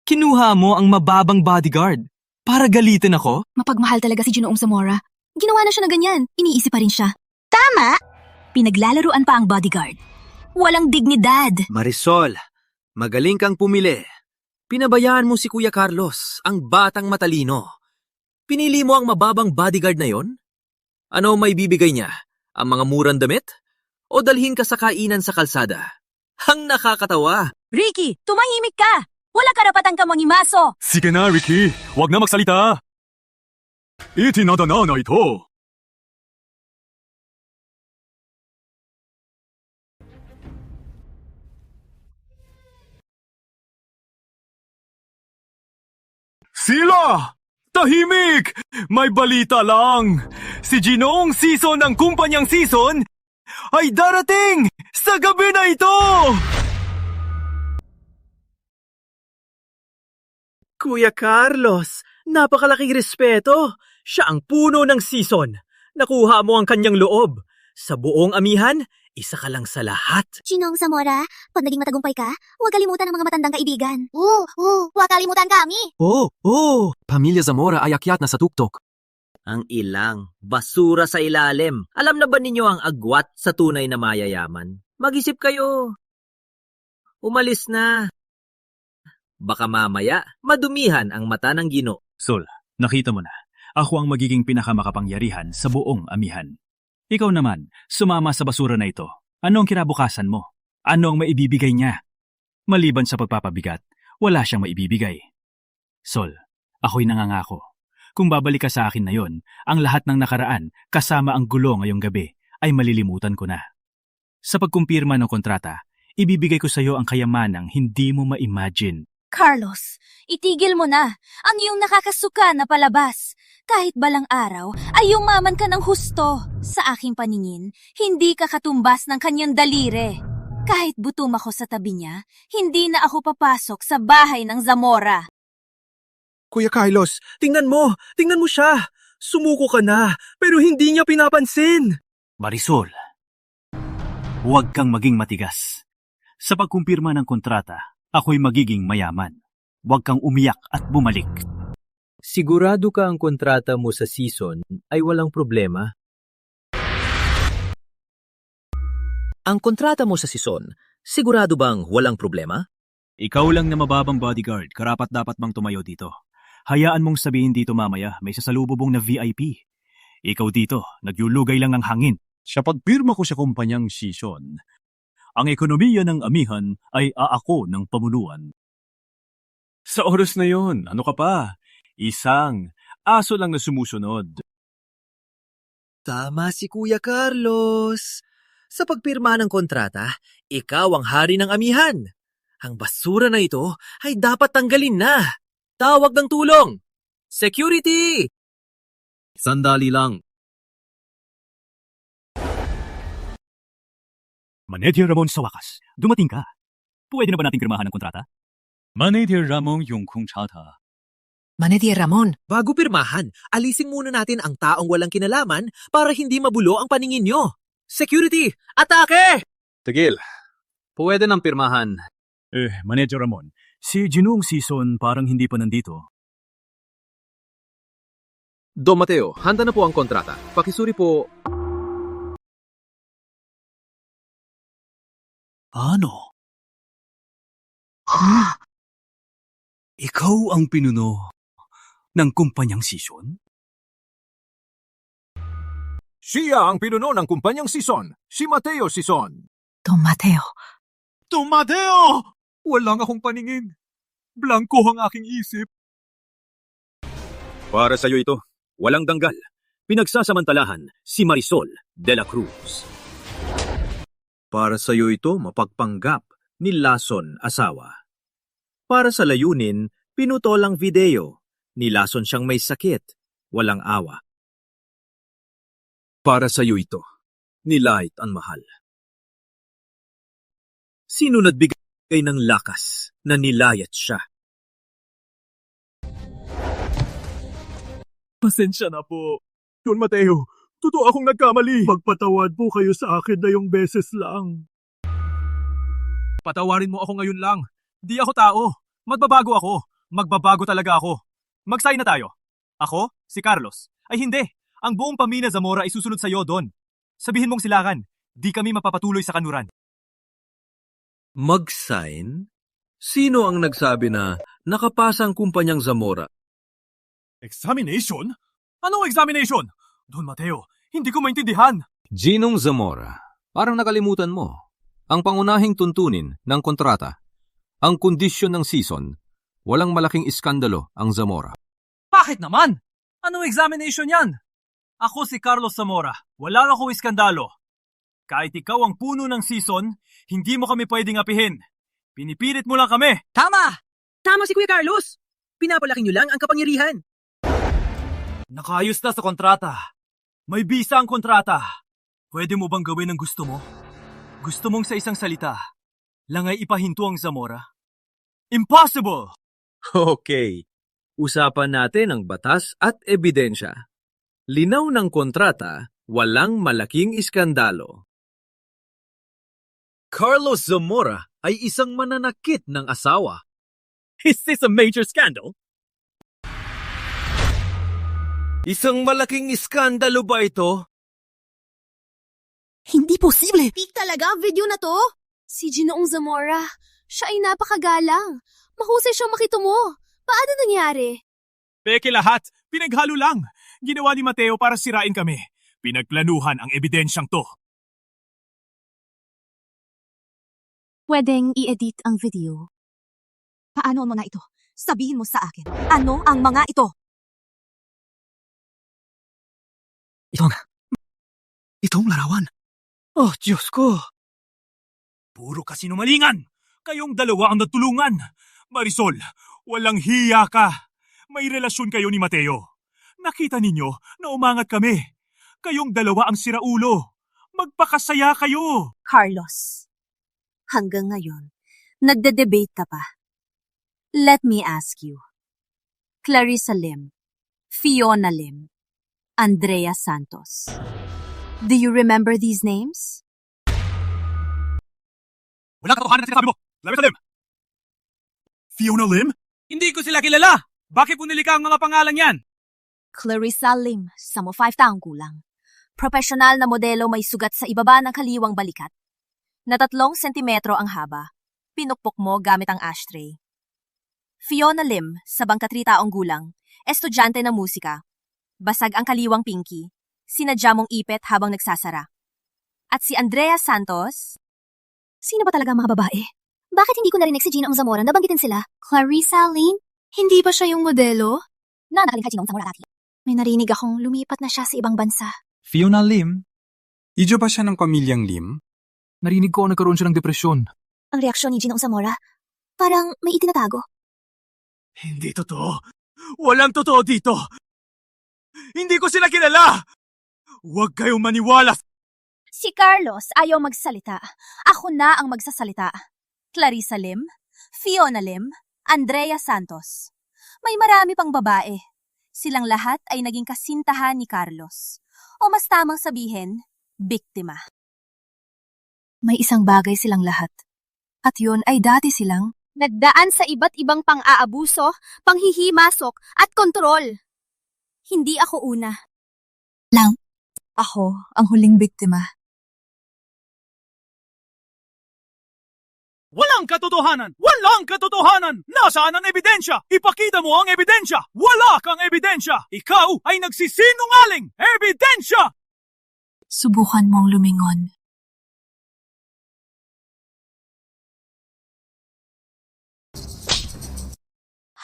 Kinuha mo ang mababang bodyguard para galitin ako? Mapagmahal talaga si Ginoong Zamora. Ginawa na siya na ganyan. Iniisip pa rin siya. Tama! Pinaglalaruan pa ang bodyguard. Walang dignidad. Marisol, magaling kang pumili. Pinabayaan mo si Kuya Carlos, ang batang matalino. Pinili mo ang mababang bodyguard na yon? Ano may bibigay niya? Ang mga murang damit? O dalhin ka sa kainan sa kalsada? Ang nakakatawa! Ricky, tumahimik ka! Wala karapatan ka mangimaso! Sige na, Ricky. Huwag na magsalita. Itinadana na ito. Sila! Tahimik! May balita lang. Si Ginoong Season ng kumpanyang Season ay darating sa gabi na ito! Kuya Carlos, napakalaking respeto. Siya ang puno ng Season. Nakuha mo ang kanyang loob. Sa buong amihan, isa ka lang sa lahat. Ginoong Zamora, pag naging matagumpay ka, huwag kalimutan ang mga matandang kaibigan. Huwag kalimutan kami. Pamilya Zamora ay akyat na sa tuktok. Ang ilang, basura sa ilalim. Alam na ba ninyo ang agwat sa tunay na mayayaman? Mag-isip kayo. Umalis na. Baka mamaya, madumihan ang mata ng Gino. Sol, nakita mo na. Ako ang magiging pinakamakapangyarihan sa buong amihan. Ikaw naman, sumama sa basura na ito. Ano ang kinabukasan mo? Ano ang maibibigay niya? Maliban sa pagpapabigat, wala siyang maibibigay. Sol, ako'y nangangako. Kung babalik ka sa akin na yon, ang lahat ng nakaraan, kasama ang gulo ngayong gabi, ay malilimutan ko na. Sa pagkumpirma ng kontrata, ibibigay ko sa iyo ang kayamanang hindi mo ma-imagine. Carlos, itigil mo na ang iyong nakakasuka na palabas. Kahit balang araw ay yumaman ka ng husto. Sa aking paningin, hindi ka katumbas ng kanyang daliri. Kahit butom ako sa tabi niya, hindi na ako papasok sa bahay ng Zamora. Kuya Carlos, tingnan mo siya. Sumuko ka na, pero hindi niya pinapansin. Marisol, huwag kang maging matigas. Sa pagkumpirma ng kontrata, ako'y magiging mayaman. Huwag kang umiyak at bumalik. Sigurado ka ang kontrata mo sa season ay walang problema? Ang kontrata mo sa season, sigurado bang walang problema? Ikaw lang na mababang bodyguard, karapat-dapat bang tumayo dito? Hayaan mong sabihin dito mamaya, may sasalubong na VIP. Ikaw dito, nagyulugay lang ng hangin. Sa pagpirma ko sa kumpanyang season, ang ekonomiya ng amihan ay aako ng pamunuan. Sa oras na yon, ano ka pa? Isang aso lang na sumusunod. Tama si Kuya Carlos. Sa pagpirma ng kontrata, ikaw ang hari ng amihan. Ang basura na ito ay dapat tanggalin na. Tawag ng tulong! Security! Sandali lang. Manager Ramon sa wakas, dumating ka. Pwede na ba nating pirmahan ng kontrata? Manager Ramon yung kontrata. Manager Ramon, Bago pirmahan, alisin muna natin ang taong walang kinalaman para hindi mabulo ang paningin nyo. Security! Atake! Tigil. Pwede nang pirmahan. Manager Ramon, si Ginoong Season parang hindi pa nandito. Don Mateo, handa na po ang kontrata. Pakisuri po. Ano? Ikaw ang pinuno ng kumpanyang Season? Siya ang pinuno ng kumpanyang Season, si Mateo Season. Don Mateo. Don Mateo! Walang akong paningin. Blanko ang aking isip. Para sa'yo ito, walang danggal. Pinagsasamantalahan si Marisol de la Cruz. Para sa'yo ito, mapagpanggap ni Lason asawa. Para sa layunin, pinutol ang video. Ni Lason siyang may sakit, walang awa. Para sa'yo ito, ni Light ang mahal. Sino nagbigay ng lakas na nilayat siya? Pasensya na po. Don Mateo, totoo akong nagkamali. Magpatawad po kayo sa akin na yung beses lang. Patawarin mo ako ngayon lang. Di ako tao. Magbabago ako. Magbabago talaga ako. Mag-sign na tayo. Ako, si Carlos. Ay hindi. Ang buong pamilya Zamora ay susunod sa'yo, Don. Sabihin mong silakan. Di kami mapapatuloy sa kanuran. Mag-sign? Sino ang nagsabi na nakapasa ang kumpanyang Zamora? Examination? Anong examination? Don Mateo, hindi ko maintindihan. Ginong Zamora, parang nakalimutan mo. Ang pangunahing tuntunin ng kontrata, ang kondisyon ng season, walang malaking iskandalo ang Zamora. Bakit naman? Anong examination yan? Ako si Carlos Zamora. Wala akong iskandalo. Kahit ikaw ang puno ng season, hindi mo kami pwedeng apihin. Pinipilit mo lang kami. Tama! Tama si Kuya Carlos! Pinapalaki niyo lang ang kapangyarihan. Nakayos na sa kontrata. May bisa ang kontrata. Pwede mo bang gawin ang gusto mo? Gusto mong sa isang salita, lang ay ipahinto ang Zamora? Impossible! Okay. Usapan natin ang batas at ebidensya. Linaw ng kontrata, walang malaking iskandalo. Carlos Zamora ay isang mananakit ng asawa. Is this a major scandal? Isang malaking iskandalo ba ito? Hindi posible! Peak talaga ang video na to! Si Ginoong Zamora, siya ay napakagalang. Mahusay siyang makitumo. Paano nangyari? Peke lahat, pinaghalo lang. Ginawa ni Mateo para sirain kami. Pinagplanuhan ang ebidensyang to. Pwedeng i-edit ang video. Paano ang mga ito? Sabihin mo sa akin. Ano ang mga ito? Itong larawan. Oh, Diyos ko. Puro kasinungalingan. Kayong dalawa ang natulungan. Marisol, walang hiya ka. May relasyon kayo ni Mateo. Nakita ninyo na umangat kami. Kayong dalawa ang siraulo. Magpakasaya kayo. Carlos, hanggang ngayon, nagde-debate ka pa. Let me ask you. Clarissa Lim, Fiona Lim, Andrea Santos. Do you remember these names? Walang katotohanan sa sinasabi mo. Clarissa Lim. Fiona Lim? Hindi ko sila kilala. Bakit punili ka ang mga pangalan yan? Clarissa Lim, 15 taong gulang. Profesional na modelo may sugat sa ibaba ng kaliwang balikat. Na 3 sentimetro ang haba. Pinukpok mo gamit ang ashtray. Fiona Lim, 3 taong gulang. Estudyante ng musika. Basag ang kaliwang pinky. Sinadya mong ipit habang nagsasara. At si Andrea Santos? Sino ba talaga ang mga babae? Bakit hindi ko narinig si Ginoong Zamora na banggitin sila? Clarissa Lim? Hindi ba siya yung modelo? Nakaling ka Ginoong Zamora dati. May narinig akong lumipat na siya sa ibang bansa. Fiona Lim? Idyo ba siya ng pamilyang Lim? Narinig ko nagkaroon siya ng depresyon. Ang reaksyon ni Ginoong Zamora, parang may itinatago. Hindi totoo. Walang totoo dito. Hindi ko sila kilala. Huwag kayong maniwala. Si Carlos ayaw magsalita. Ako na ang magsasalita. Clarissa Lim, Fiona Lim, Andrea Santos. May marami pang babae. Silang lahat ay naging kasintahan ni Carlos. O mas tamang sabihin, biktima. May isang bagay silang lahat. At yun ay dati silang nagdaan sa iba't ibang pang-aabuso, panghihimasok at kontrol. Hindi ako una. Lang. Ako ang huling biktima. Walang katotohanan! Walang katotohanan! Nasaan ang ebidensya? Ipakita mo ang ebidensya! Wala kang ebidensya! Ikaw ay nagsisinungaling! Ebidensya! Subukan mong lumingon.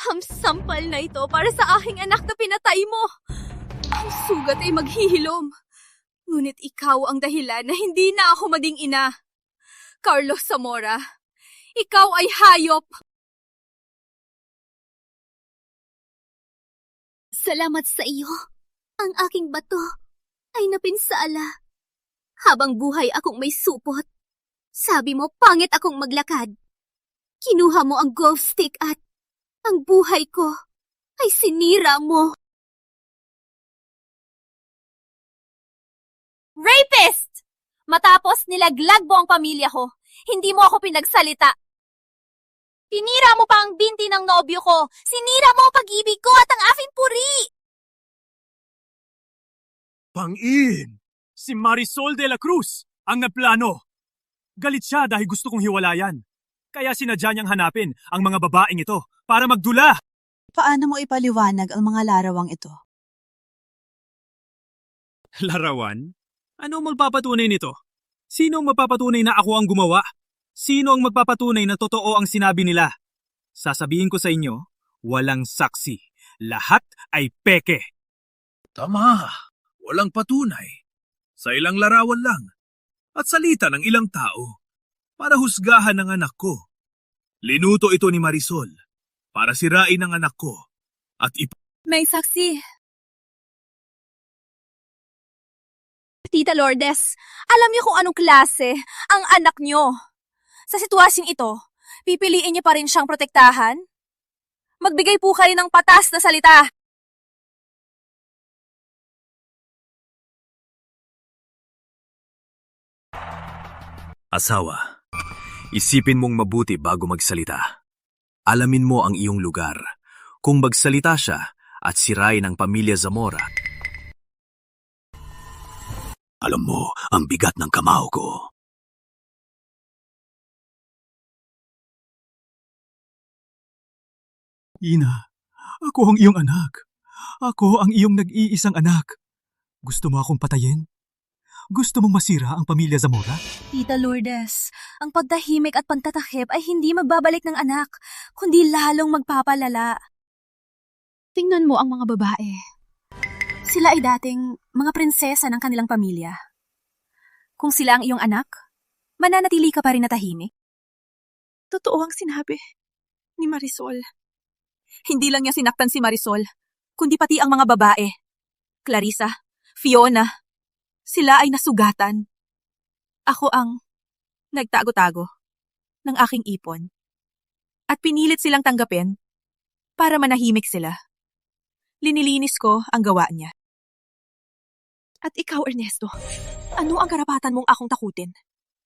Ang sampal na ito para sa aking anak na pinatay mo. Ang sugat ay maghihilom. Ngunit ikaw ang dahilan na hindi na ako maging ina. Carlos Zamora, ikaw ay hayop. Salamat sa iyo. Ang aking bato ay napinsala. Habang buhay akong may supot. Sabi mo pangit akong maglakad. Kinuha mo ang golf stick at ang buhay ko ay sinira mo. Rapist! Matapos nilaglag mo ang pamilya ko, hindi mo ako pinagsalita. Tinira mo pa ang binti ng nobyo ko. Sinira mo ang pag-ibig ko at ang aking puri. Pang-in! Si Marisol de la Cruz ang nagplano. Galit siya dahil gusto kong hiwalayan. Kaya sinadya niyang hanapin ang mga babaeng ito para magdula. Paano mo ipaliwanag ang mga larawang ito? Larawan? Ano ang magpapatunay nito? Sino ang magpapatunay na ako ang gumawa? Sino ang magpapatunay na totoo ang sinabi nila? Sasabihin ko sa inyo, walang saksi. Lahat ay peke. Tama, walang patunay. Sa ilang larawan lang. At salita ng ilang tao. Para husgahan ng anak ko. Linuto ito ni Marisol. Para sirain ang anak ko. At May saksi. Tita Lourdes, alam niyo kung anong klase ang anak niyo. Sa sitwasyong ito, pipiliin niyo pa rin siyang protektahan? Magbigay po kayo ng patas na salita. Asawa, isipin mong mabuti bago magsalita. Alamin mo ang iyong lugar. Kung magsalita siya at sirain ang pamilya Zamora, alam mo ang bigat ng kamao ko. Ina, ako ang iyong anak. Ako ang iyong nag-iisang anak. Gusto mo akong patayin? Gusto mong masira ang pamilya Zamora? Tita Lourdes, ang pagtahimik at pagtatakip ay hindi magbabalik ng anak, kundi lalong magpapalala. Tingnan mo ang mga babae. Sila ay dating mga prinsesa ng kanilang pamilya. Kung sila ang iyong anak, mananatili ka pa rin na tahimik. Totoo ang sinabi. Ni Marisol. Hindi lang niya sinaktan si Marisol, kundi pati ang mga babae. Clarissa, Fiona, sila ay nasugatan. Ako ang nagtago-tago ng aking ipon. At pinilit silang tanggapin para manahimik sila. Linilinis ko ang gawa niya. At ikaw, Ernesto, ano ang karapatan mong akong takutin?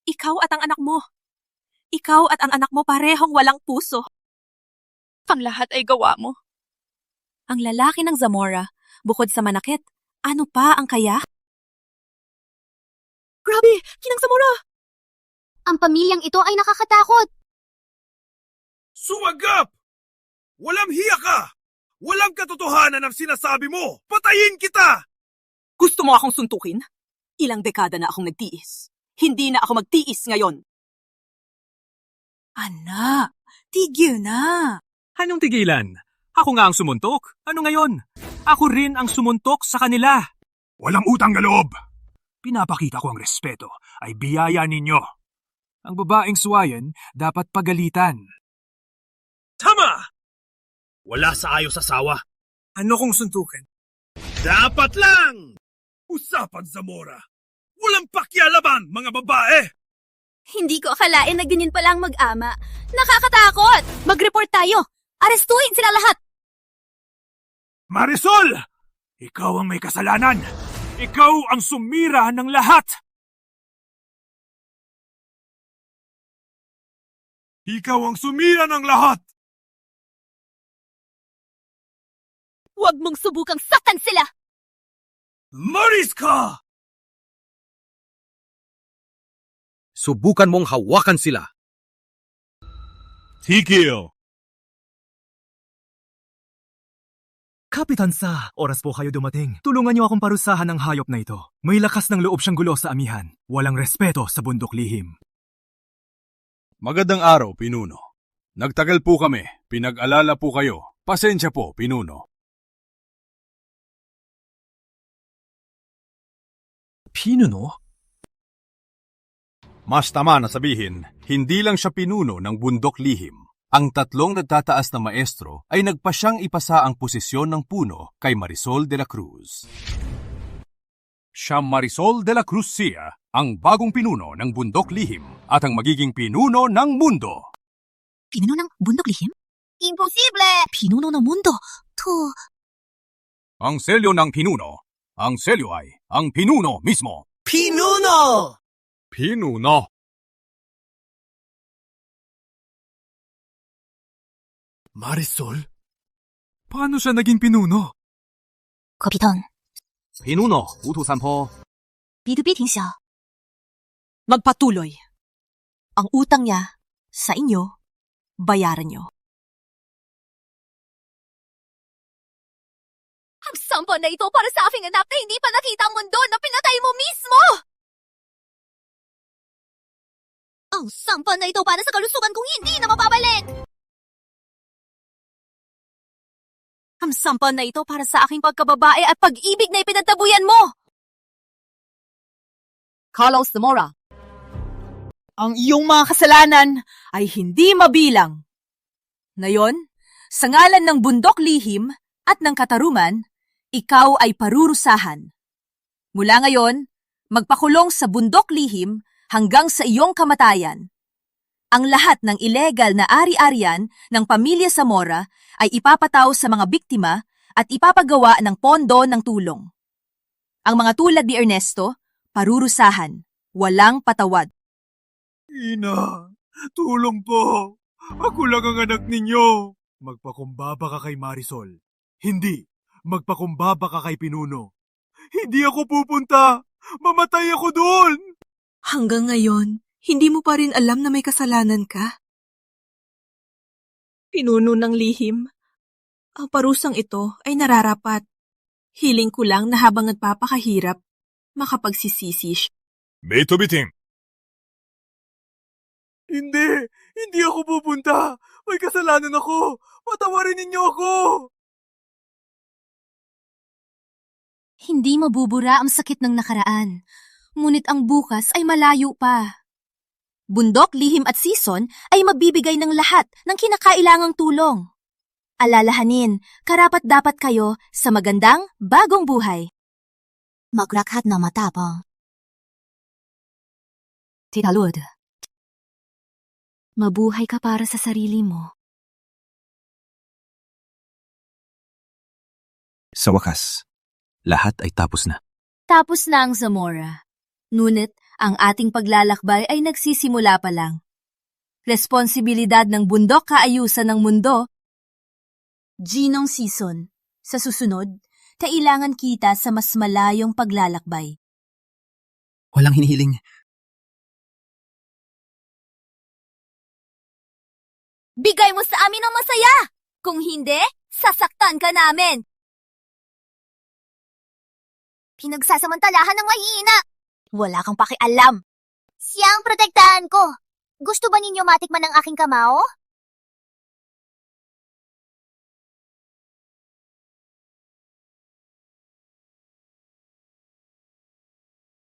Ikaw at ang anak mo. Ikaw at ang anak mo parehong walang puso. Ang lahat ay gawa mo. Ang lalaki ng Zamora, bukod sa manakit, ano pa ang kaya? Grabe! Kinang Zamora! Ang pamilyang ito ay nakakatakot. Suwagap! Walang hiya ka! Walang katotohanan ang sinasabi mo! Patayin kita! Gusto mo akong suntukin? Ilang dekada na akong nagtiis. Hindi na ako magtiis ngayon. Anak, tigil na. Anong tigilan? Ako nga ang sumuntok. Ano ngayon? Ako rin ang sumuntok sa kanila. Walang utang na loob! Pinapakita ko ang respeto ay biyaya ninyo. Ang babaeng suwayan dapat pagalitan. Tama! Wala sa ayos asawa. Ano kung suntukin? Dapat lang! Usapan Zamora! Walang pakialaman, mga babae! Hindi ko akalain na ganyan pala ang mag-ama. Nakakatakot! Mag-report tayo! Arestuhin sila lahat! Marisol! Ikaw ang may kasalanan! Ikaw ang sumira ng lahat! Ikaw ang sumira ng lahat! Huwag mong subukang saktan sila! Mariska! Subukan mong hawakan sila. Tigil! Kapitan Sa, oras po kayo dumating. Tulungan niyo akong parusahan ng hayop na ito. May lakas ng loob siyang gulo sa amihan. Walang respeto sa bundok lihim. Magandang araw, Pinuno. Nagtagal po kami. Pinag-alala po kayo. Pasensya po, Pinuno. Pinuno? Mas tama na sabihin, hindi lang siya pinuno ng bundok lihim. Ang tatlong nagtataas na maestro ay nagpasyang ipasa ang posisyon ng puno kay Marisol de la Cruz. Siya Marisol de la Cruz siya, ang bagong pinuno ng bundok lihim at ang magiging pinuno ng mundo. Pinuno ng bundok lihim? Imposible! Pinuno ng mundo? Ang selyo ng pinuno. Ang selyo ay ang pinuno mismo. Pinuno! Pinuno. Marisol? Paano siya naging pinuno? Kapitan, Pinuno, utusan po. bidu-biting siya. Magpatuloy. Ang utang niya sa inyo, bayaran niyo. Ang sampa na ito para sa aking anak na hindi pa nakita ang mundo na pinatay mo mismo! Ang sampa na ito para sa kalusugan kong hindi na mababalik! Ang sampa na ito para sa aking pagkababae at pag-ibig na ipinagtabuyan mo! Carlos Zamora, ang iyong mga kasalanan ay hindi mabilang. Ngayon, sa ngalan ng bundok lihim at ng katarungan, ikaw ay parurusahan. Mula ngayon, magpakulong sa bundok lihim hanggang sa iyong kamatayan. Ang lahat ng ilegal na ari-arian ng pamilya Zamora ay ipapataw sa mga biktima at ipapagawa ng pondo ng tulong. Ang mga tulad ni Ernesto, parurusahan, walang patawad. Ina, tulong po. Ako lang ang anak ninyo. Magpakumbaba ka kay Marisol. Hindi, magpakumbaba ka kay Pinuno. Hindi ako pupunta. Mamatay ako doon. Hanggang ngayon, hindi mo pa rin alam na may kasalanan ka? Pinuno ng lihim. Ang parusang ito ay nararapat. Hiling ko lang na habang nagpapakahirap, makapagsisisi siya. Beto biting. Hindi ako pupunta. May kasalanan ako. Patawarin ninyo ako. Hindi mabubura ang sakit ng nakaraan, ngunit ang bukas ay malayo pa. Bundok, Lihim at Season ay magbibigay ng lahat ng kinakailangang tulong. Alalahanin, karapat-dapat kayo sa magandang bagong buhay. Magrakhat na matapang. Tita Lud, mabuhay ka para sa sarili mo. Sa wakas, lahat ay tapos na. Tapos na ang Zamora. Ngunit ang ating paglalakbay ay nagsisimula pa lang. Responsibilidad ng bundok kaayusan ng mundo. Ginong Season, sa susunod, kailangan kita sa mas malayong paglalakbay. Walang hinihiling. Bigay mo sa amin ang masaya! Kung hindi, sasaktan ka namin! Pinagsasamantalahan ng mahihina. Wala kang pakialam. Siya ang protektahan ko. Gusto ba ninyo matikman ang aking kamao?